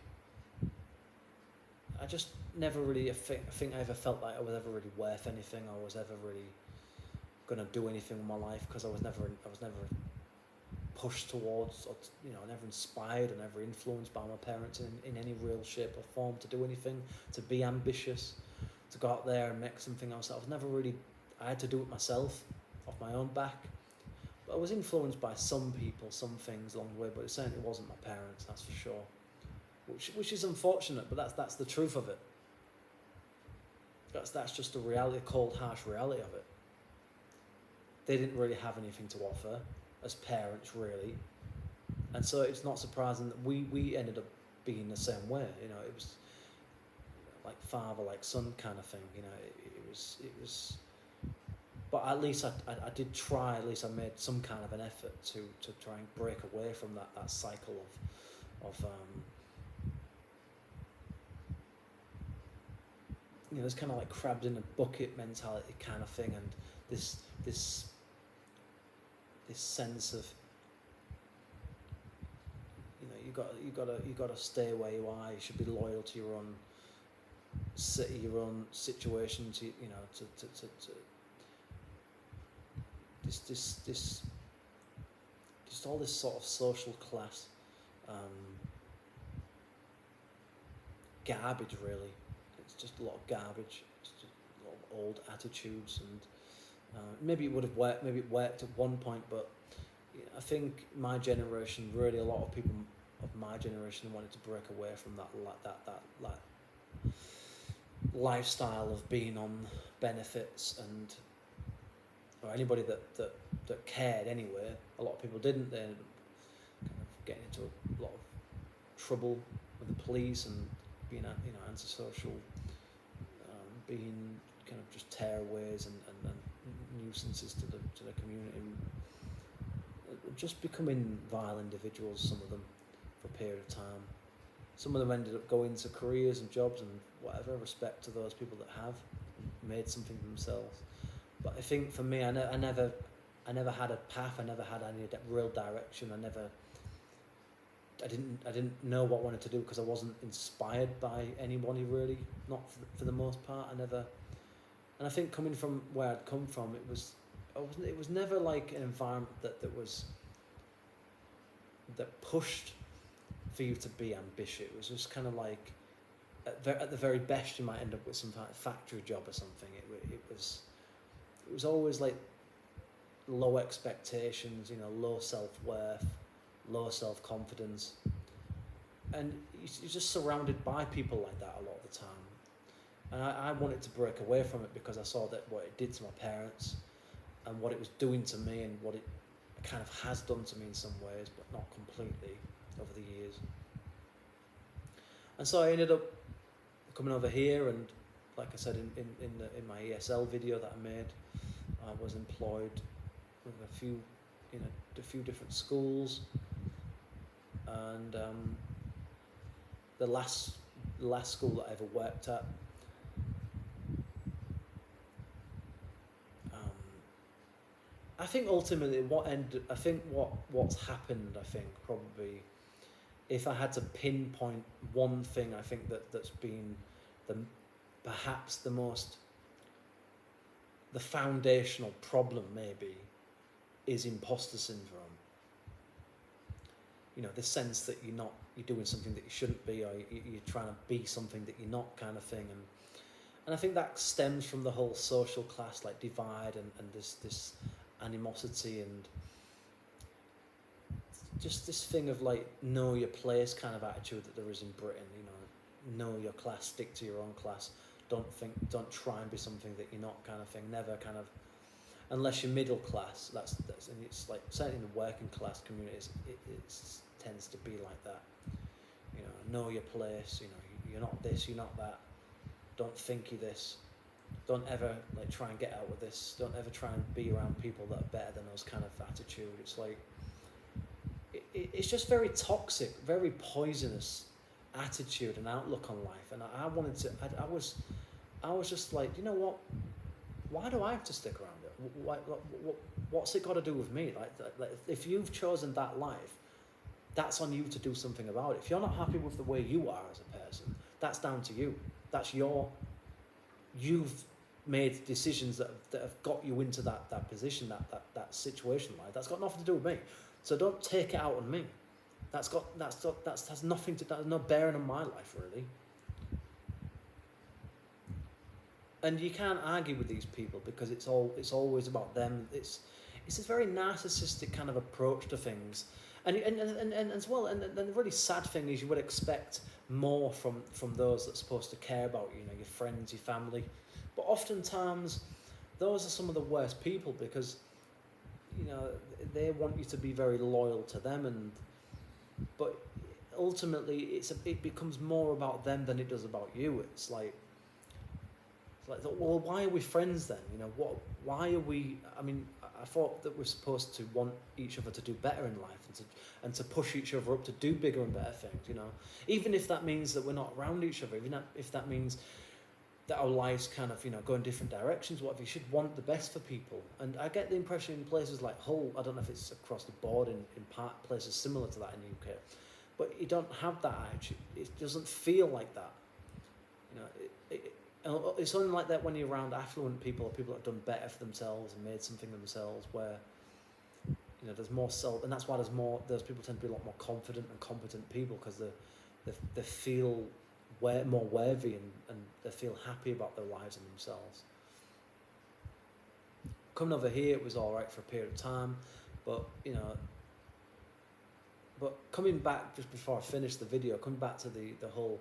I just never really, I think I ever felt like I was ever really worth anything, or was ever really going to do anything with my life, because I was never pushed towards, or never inspired or never influenced by my parents in any real shape or form to do anything, to be ambitious, to go out there and make something else. I was never really, I had to do it myself, off my own back. But I was influenced by some people, some things along the way, but it certainly wasn't my parents, that's for sure. Which is unfortunate, but that's the truth of it. That's just the reality, cold, harsh reality of it. they didn't really have anything to offer as parents, really. And so it's not surprising that we ended up being the same way. You know, it was like father, like son kind of thing. You know, it was. But at least I did try. At least I made some kind of an effort to try and break away from that cycle of you know, this kind of like crabs in a bucket mentality kind of thing, and this sense of, you know, you got to stay where you are. You should be loyal to your own city, your own situation. To, you know, to this just all this sort of social class garbage, really. It's just a lot of garbage. It's just a lot of old attitudes, and maybe it would have worked. Maybe it worked at one point, but I think my generation, really, a lot of people of my generation wanted to break away from that lifestyle of being on benefits, and or anybody that cared anyway. A lot of people didn't. They ended up kind of getting into a lot of trouble with the police and being, you know, antisocial, being kind of just tearaways and nuisances to the community, just becoming vile individuals. Some of them, for a period of time. Some of them ended up going to careers and jobs and whatever. Respect to those people that have made something for themselves. But I think for me, I never had a path. I never had any real direction. I didn't know what I wanted to do because I wasn't inspired by anybody, really. Not for the most part. And I think coming from where I'd come from, it was never like an environment that pushed for you to be ambitious. It was just kind of like, at the very best, you might end up with some kind of factory job or something. It was always like low expectations, you know, low self-worth, low self-confidence, and you're just surrounded by people like that a lot of the time. And I wanted to break away from it because I saw that what it did to my parents and what it was doing to me, and what it kind of has done to me in some ways, but not completely, over the years. And so I ended up coming over here, and like I said in my ESL video that I made, I was employed with a few different schools, and the last school that I ever worked at, I think ultimately what's happened, I think probably, if I had to pinpoint one thing, I think that's been perhaps the foundational problem, maybe, is imposter syndrome. You know, the sense that you're doing something that you shouldn't be, or you're trying to be something that you're not, kind of thing. And I think that stems from the whole social class like divide and this animosity, and just this thing of like know your place kind of attitude that there is in Britain. You know your class, stick to your own class, don't try and be something that you're not, kind of thing. Never kind of, unless you're middle class, that's and it's like certainly in the working class communities it tends to be like that. You know your place, you know, you're not this, you're not that, don't think you're this, don't ever like try and get out with this, don't ever try and be around people that are better than us, kind of attitude. It's like it's just very toxic, very poisonous attitude and outlook on life. And I was just like, you know what, why do I have to stick around it? What's it got to do with me? Like if you've chosen that life, that's on you to do something about it. If you're not happy with the way you are as a person, that's down to you. That's you've made decisions that have got you into that position, that situation. Like, that's got nothing to do with me. So don't take it out on me. That's nothing to, that's no bearing on my life, really. And you can't argue with these people because it's always about them. It's this very narcissistic kind of approach to things. And as well, and the really sad thing is you would expect more from those that's supposed to care about you, your friends, your family. But oftentimes, those are some of the worst people, because they want you to be very loyal to them, but ultimately it becomes more about them than it does about you. It's like, well, why are we friends then? Why are we? I mean, I thought that we're supposed to want each other to do better in life and to push each other up to do bigger and better things. Even if that means that we're not around each other, even if that means that our lives kind of go in different directions. Whatever, you should want the best for people. And I get the impression in places like Hull, I don't know if it's across the board in places similar to that in the UK, but you don't have that attitude. It doesn't feel like that. It's only like that when you're around affluent people or people that have done better for themselves and made something of themselves, where there's more self, and that's why those people tend to be a lot more confident and competent people, because they feel more worthy and they feel happy about their lives and themselves. Coming over here, it was all right for a period of time, but coming back just before I finished the video, coming back to the whole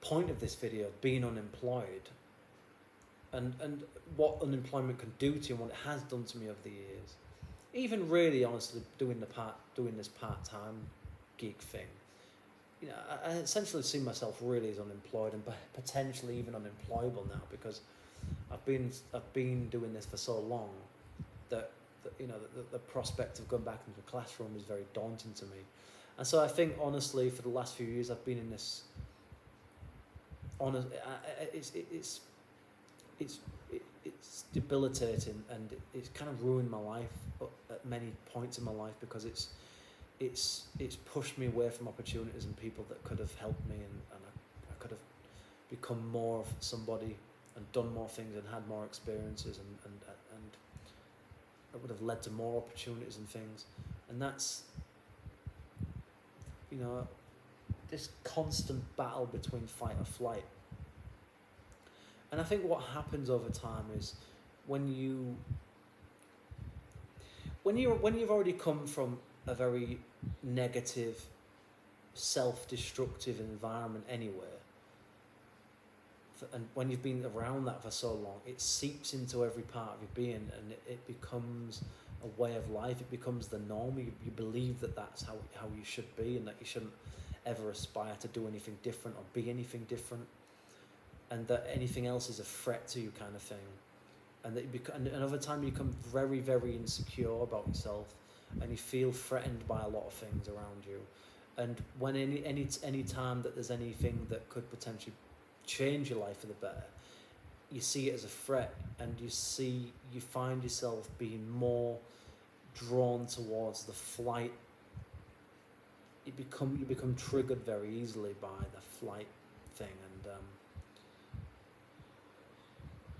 point of this video, being unemployed, and what unemployment can do to you and what it has done to me over the years. Even really, honestly, doing this part-time gig thing, I essentially see myself really as unemployed and potentially even unemployable now, because I've been doing this for so long that the prospect of going back into the classroom is very daunting to me. And so I think, honestly, for the last few years, I've been in this. It's debilitating, and it's kind of ruined my life at many points in my life, because it's pushed me away from opportunities and people that could have helped me, and I could have become more of somebody and done more things and had more experiences, and it would have led to more opportunities and things. And that's this constant battle between fight or flight. And I think what happens over time is when you've already come from a very negative, self-destructive environment anyway, and when you've been around that for so long, it seeps into every part of your being, and it becomes a way of life. It becomes the norm. You believe that that's how you should be, and that you shouldn't ever aspire to do anything different or be anything different, and that anything else is a threat to you, kind of thing. And that and over time you become very, very insecure about yourself, and you feel threatened by a lot of things around you. And when any time that there's anything that could potentially change your life for the better, you see it as a threat, and you find yourself being more drawn towards the flight. You become triggered very easily by the flight thing,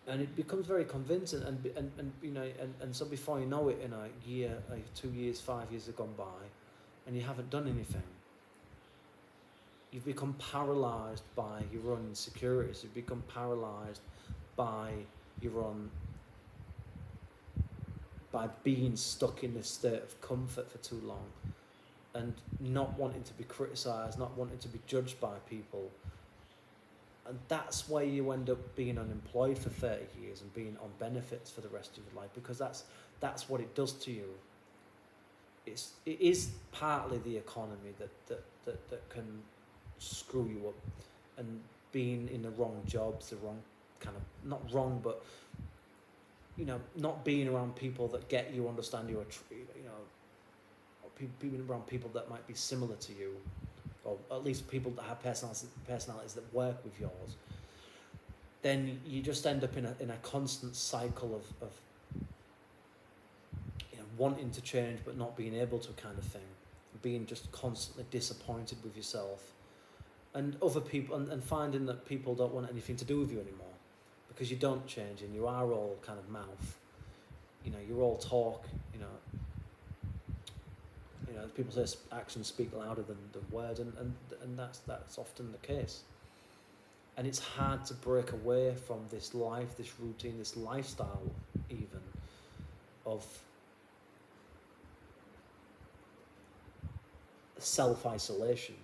and it becomes very convincing, and so before you know it, a year, 2 years, 5 years have gone by, and you haven't done anything. You've become paralysed by your own insecurities. You've become paralysed by by being stuck in this state of comfort for too long, and not wanting to be criticised, not wanting to be judged by people. And that's why you end up being unemployed for 30 years and being on benefits for the rest of your life, because that's what it does to you. It is partly the economy that can screw you up, and being in the wrong jobs, the wrong kind of, not wrong, but not being around people that get you, understand you, or being around people that might be similar to you, or at least people that have personalities that work with yours. Then you just end up in a constant cycle of wanting to change but not being able to, kind of thing, being just constantly disappointed with yourself and other people, and finding that people don't want anything to do with you anymore because you don't change, and you are all kind of mouth. You're all talk. People say actions speak louder than words, and that's often the case. And it's hard to break away from this life, this routine, this lifestyle, even of self-isolation,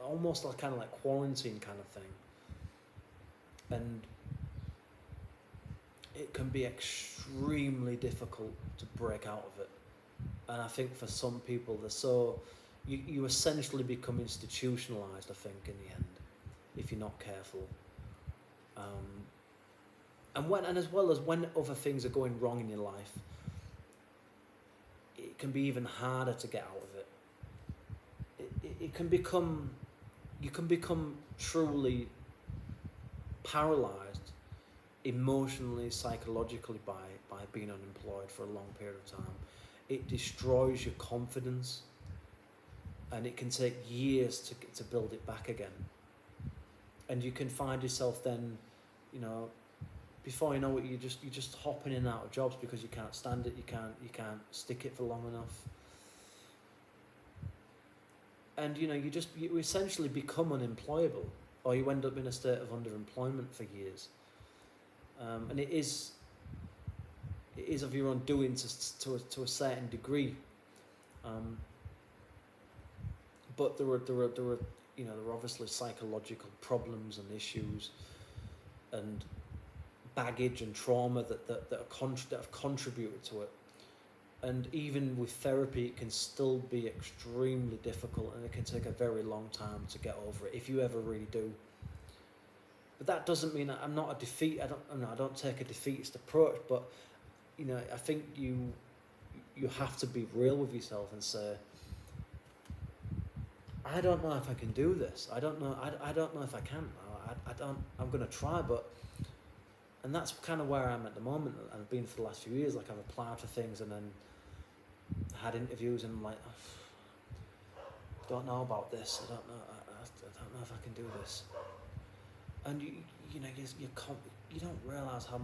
almost like kind of like quarantine kind of thing. And it can be extremely difficult to break out of it. And I think for some people, you essentially become institutionalized, I think, in the end, if you're not careful. And as well as when other things are going wrong in your life, it can be even harder to get out of it. You can become truly paralyzed emotionally, psychologically by being unemployed for a long period of time. It destroys your confidence, and it can take years to build it back again. And you can find yourself then, before you know it, you're just hopping in and out of jobs because you can't stand it. You can't stick it for long enough. And you essentially become unemployable, or you end up in a state of underemployment for years. And it is of your own doing to a certain degree. But there are obviously psychological problems and issues and baggage and trauma that have contributed to it. And even with therapy, it can still be extremely difficult, and it can take a very long time to get over it, if you ever really do. But that doesn't mean I'm not a defeat. I don't take a defeatist approach, but I think you have to be real with yourself and say, I don't know if I can do this. I don't know if I can. I'm going to try, and that's kind of where I am at the moment. I've been for the last few years. Like, I've applied for things and then had interviews, and I'm like, don't know about this. I don't know if I can do this. And you don't realise how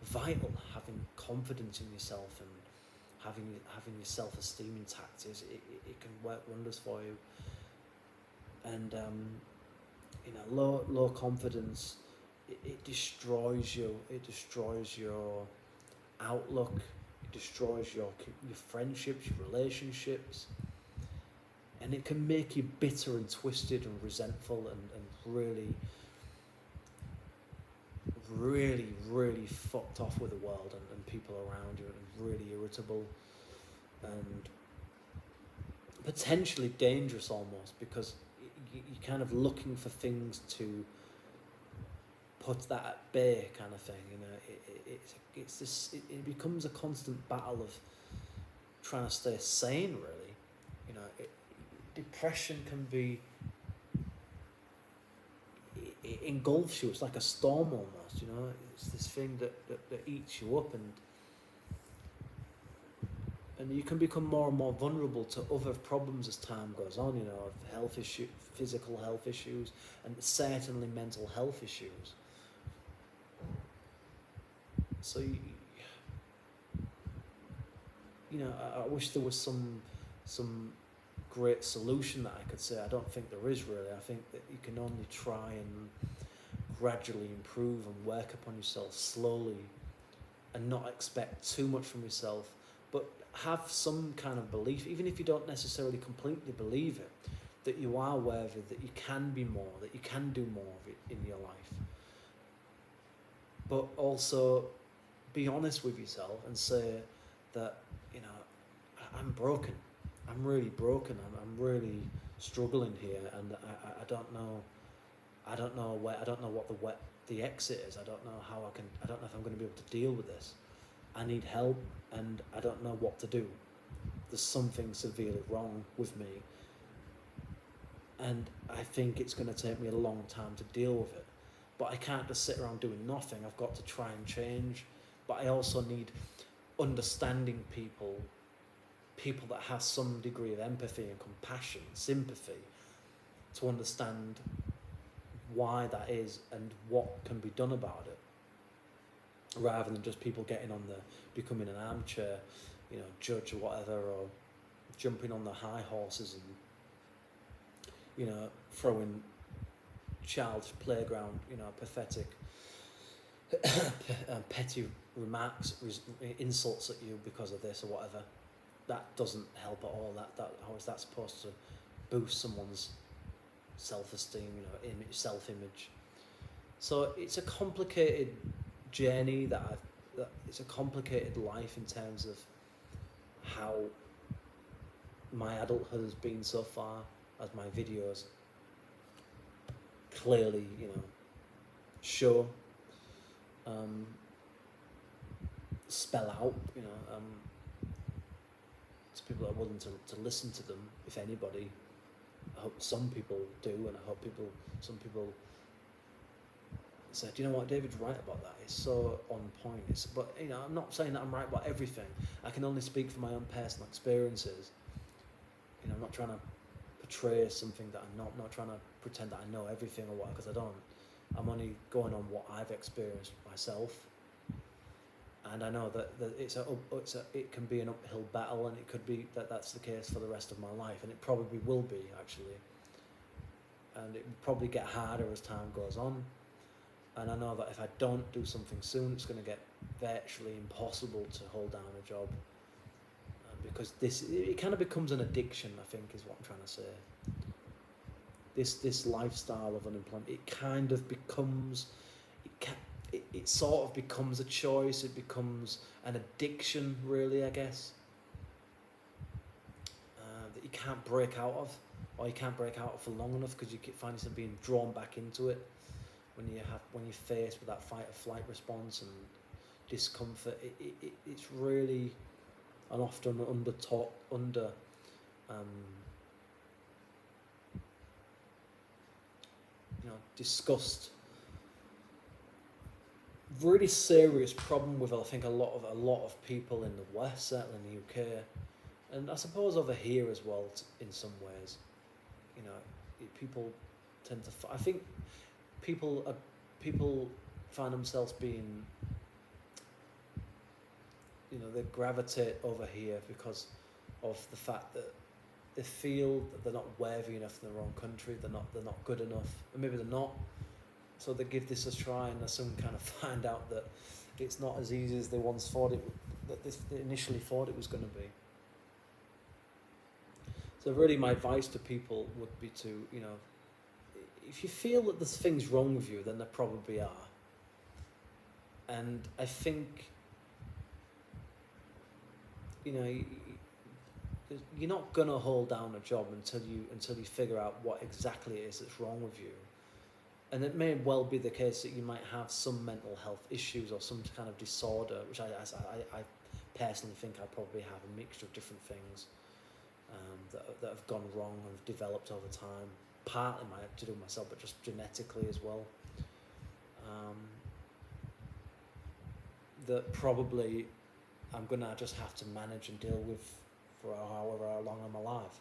vital having confidence in yourself and having your self-esteem intact is. It can work wonders for you. And low confidence, it destroys you. It destroys your outlook. It destroys your friendships, your relationships, and it can make you bitter and twisted and resentful and really, really fucked off with the world and people around you, and really irritable and potentially dangerous almost, because you're kind of looking for things to put that at bay, kind of thing. It becomes a constant battle of trying to stay sane, really. Depression can be, it engulfs you. It's like a storm almost. It's this thing that eats you up, and you can become more and more vulnerable to other problems as time goes on. Health issues, physical health issues, and certainly mental health issues. So I wish there was some great solution that I could say. I don't think there is, really. I think that you can only try and gradually improve and work upon yourself slowly, and not expect too much from yourself, but have some kind of belief, even if you don't necessarily completely believe it, that you are worthy, that you can be more, that you can do more of it in your life. But also be honest with yourself and say that, I'm broken. I'm really broken. I'm really struggling here, and I don't know what the exit is. I don't know if I'm going to be able to deal with this. I need help, and I don't know what to do. There's something severely wrong with me, and I think it's going to take me a long time to deal with it. But I can't just sit around doing nothing. I've got to try and change. But I also need understanding people that have some degree of empathy and compassion, sympathy, to understand why that is and what can be done about it, rather than just people becoming an armchair, judge or whatever, or jumping on the high horses and, throwing child's playground, pathetic, petty remarks, insults at you because of this or whatever. That doesn't help at all. How is that supposed to boost someone's self-esteem, self-image? So it's a complicated journey that it's a complicated life in terms of how my adulthood has been so far, as my videos clearly, show, spell out, to people that are willing to listen to them, if anybody. I hope some people do, and I hope some people say, do you know what, David's right about that. It's so on point. But I'm not saying that I'm right about everything. I can only speak from my own personal experiences. I'm not trying to portray something that I'm not. I'm not trying to pretend that I know everything or what, because I don't. I'm only going on what I've experienced myself. And I know that it can be an uphill battle, and it could be that that's the case for the rest of my life, and it probably will be, actually. And it will probably get harder as time goes on. And I know that if I don't do something soon, it's going to get virtually impossible to hold down a job. Because it kind of becomes an addiction, I think, is what I'm trying to say. This lifestyle of unemployment, it kind of becomes, it sort of becomes a choice. It becomes an addiction, really, I guess, that you can't break out of, or you can't break out of for long enough, because you find yourself being drawn back into it when you're faced with that fight or flight response and discomfort. It's really an often discussed, really serious problem with, I think, a lot of people in the West, certainly in the UK, and I suppose over here as well, in some ways. People tend to. I think people find themselves being. They gravitate over here because of the fact that they feel that they're not worthy enough in their own country. They're not good enough, and maybe they're not. So they give this a try, and they soon kind of find out that it's not as easy as they once thought they initially thought it was going to be. So really, my advice to people would be to, if you feel that there's things wrong with you, then there probably are. And I think, you're not gonna hold down a job until you figure out what exactly it is that's wrong with you. And it may well be the case that you might have some mental health issues or some kind of disorder, which I personally think I probably have a mixture of different things that have gone wrong and have developed over time. Partly to do with myself, but just genetically as well. That probably I'm going to just have to manage and deal with for however long I'm alive.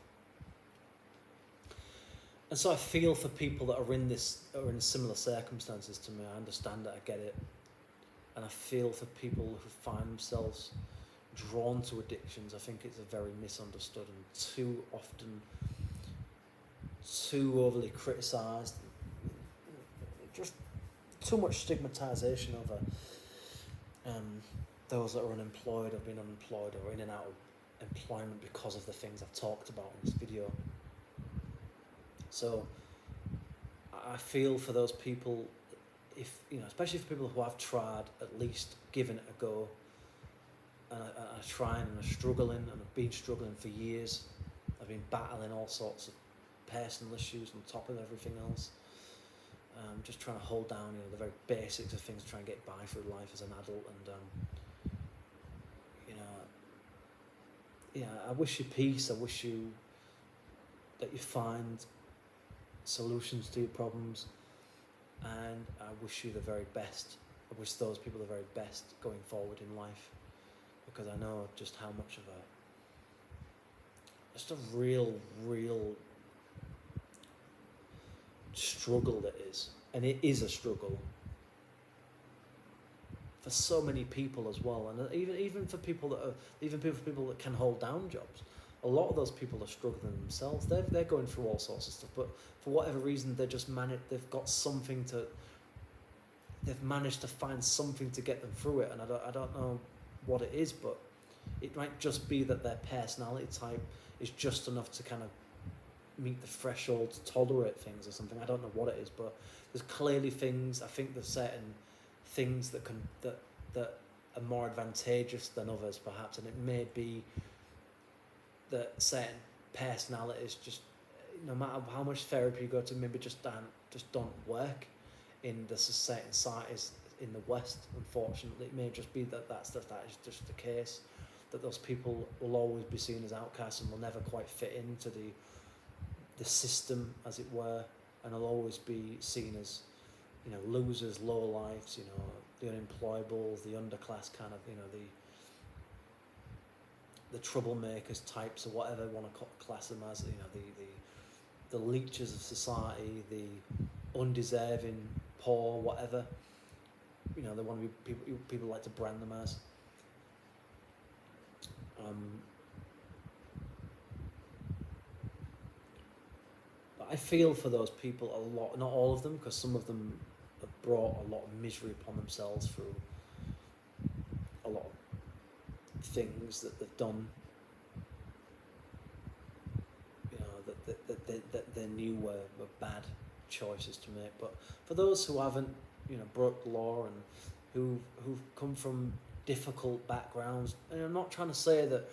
And so I feel for people that are in similar circumstances to me. I understand it, I get it. And I feel for people who find themselves drawn to addictions. I think it's a very misunderstood and too often too overly criticised. Just too much stigmatisation over those that are unemployed or been unemployed or in and out of employment because of the things I've talked about in this video. So I feel for those people, especially for people who have tried, at least given it a go, and are trying and are struggling and have been struggling for years. I've been battling all sorts of personal issues on top of everything else. Just trying to hold down, the very basics of things, to try and get by through life as an adult. And I wish you peace. I wish you that you find solutions to your problems, and I wish you the very best. I wish those people the very best going forward in life, because I know just how much of a real struggle that is. And it is a struggle for so many people as well, and even for people that can hold down jobs. A lot of those people are struggling themselves. They're going through all sorts of stuff, but for whatever reason, they've managed to find something to get them through it. And I don't know what it is, but it might just be that their personality type is just enough to kind of meet the threshold to tolerate things or something. I don't know what it is, but there's clearly things. I think there's certain things that are more advantageous than others, perhaps, and it may be that certain personalities just, no matter how much therapy you go to, maybe just don't work in the societies in the West. Unfortunately, it may just be that is just the case, that those people will always be seen as outcasts and will never quite fit into the system, as it were, and will always be seen as, you know, losers, lowlifes, you know, the unemployables, the underclass kind of, you know, the troublemakers types, or whatever you want to class them as, you know, the leeches of society, the undeserving, poor, whatever, you know, they want to be people like to brand them as. But I feel for those people a lot, not all of them, because some of them have brought a lot of misery upon themselves through a lot of things that they've done, you know, that they knew were bad choices to make. But for those who haven't, you know, broke the law and who've come from difficult backgrounds, and I'm not trying to say that,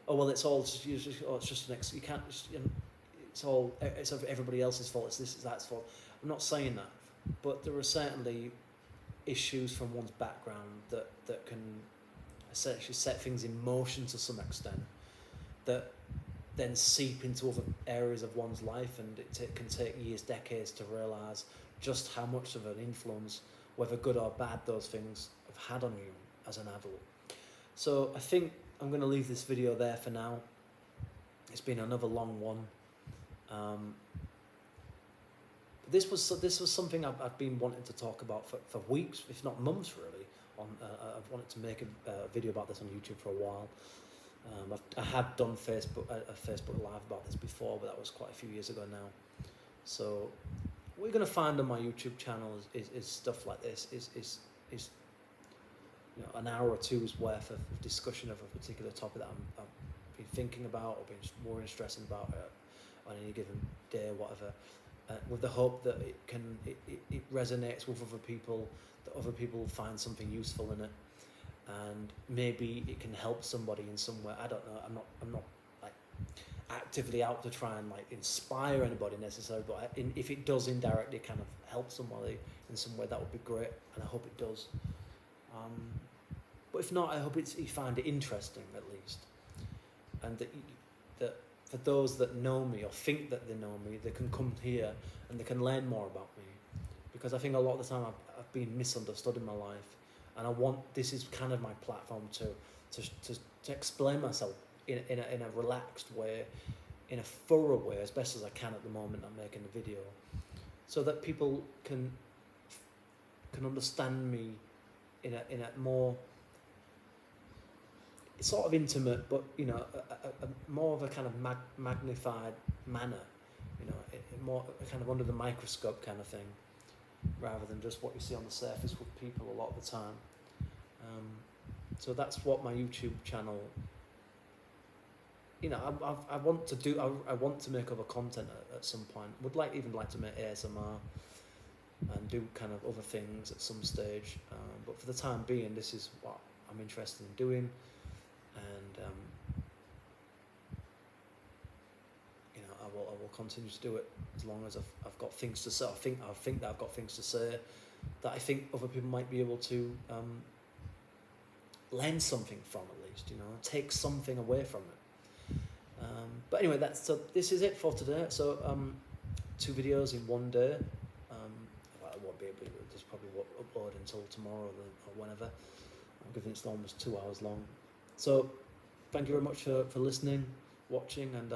oh well, it's all just, it's just an you can't just, you know, it's everybody else's fault, it's this, it's that's fault. I'm not saying that, but there are certainly issues from one's background that can essentially set things in motion to some extent, that then seep into other areas of one's life, and it can take years, decades to realise just how much of an influence, whether good or bad, those things have had on you as an adult. So I think I'm going to leave this video there for now. It's been another long one. This was something I've been wanting to talk about for weeks, if not months, really. I've wanted to make a video about this on YouTube for a while. I had done a Facebook Live about this before, but that was quite a few years ago now. So what you're going to find on my YouTube channel is stuff like this, is you know, an hour or two's worth of discussion of a particular topic that I've been thinking about or been worrying, stressing about on any given day or whatever, with the hope that it resonates with other people, that other people find something useful in it, and maybe it can help somebody in some way. I don't know. I'm not like actively out to try and like inspire anybody necessarily, but if it does indirectly kind of help somebody in some way, that would be great, and I hope it does. But if not, I hope you find it interesting at least, and that for those that know me or think that they know me, they can come here and they can learn more about me, because I think a lot of the time I've been misunderstood in my life, and this is kind of my platform to explain myself in a relaxed way, in a thorough way, as best as I can at the moment I'm making the video, so that people can understand me in a more sort of intimate, but you know, a more of a kind of magnified manner, you know, more kind of under the microscope kind of thing, rather than just what you see on the surface with people a lot of the time. So that's what my YouTube channel, you know, I want to do. I want to make other content at some point. Would even like to make ASMR and do kind of other things at some stage. But for the time being, this is what I'm interested in doing, and you know, I will continue to do it as long as I've got things to say. I think that I've got things to say that I think other people might be able to learn something from, at least, you know, take something away from it. But anyway, this is it for today. So 2 videos in one day. I won't be able to, this probably won't upload until tomorrow or whenever. I'm giving it's almost 2 hours long. So thank you very much for listening, watching, and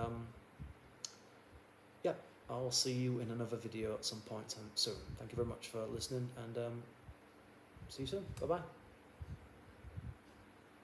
yeah, I'll see you in another video at some point soon. Thank you very much for listening, and see you soon. Bye bye.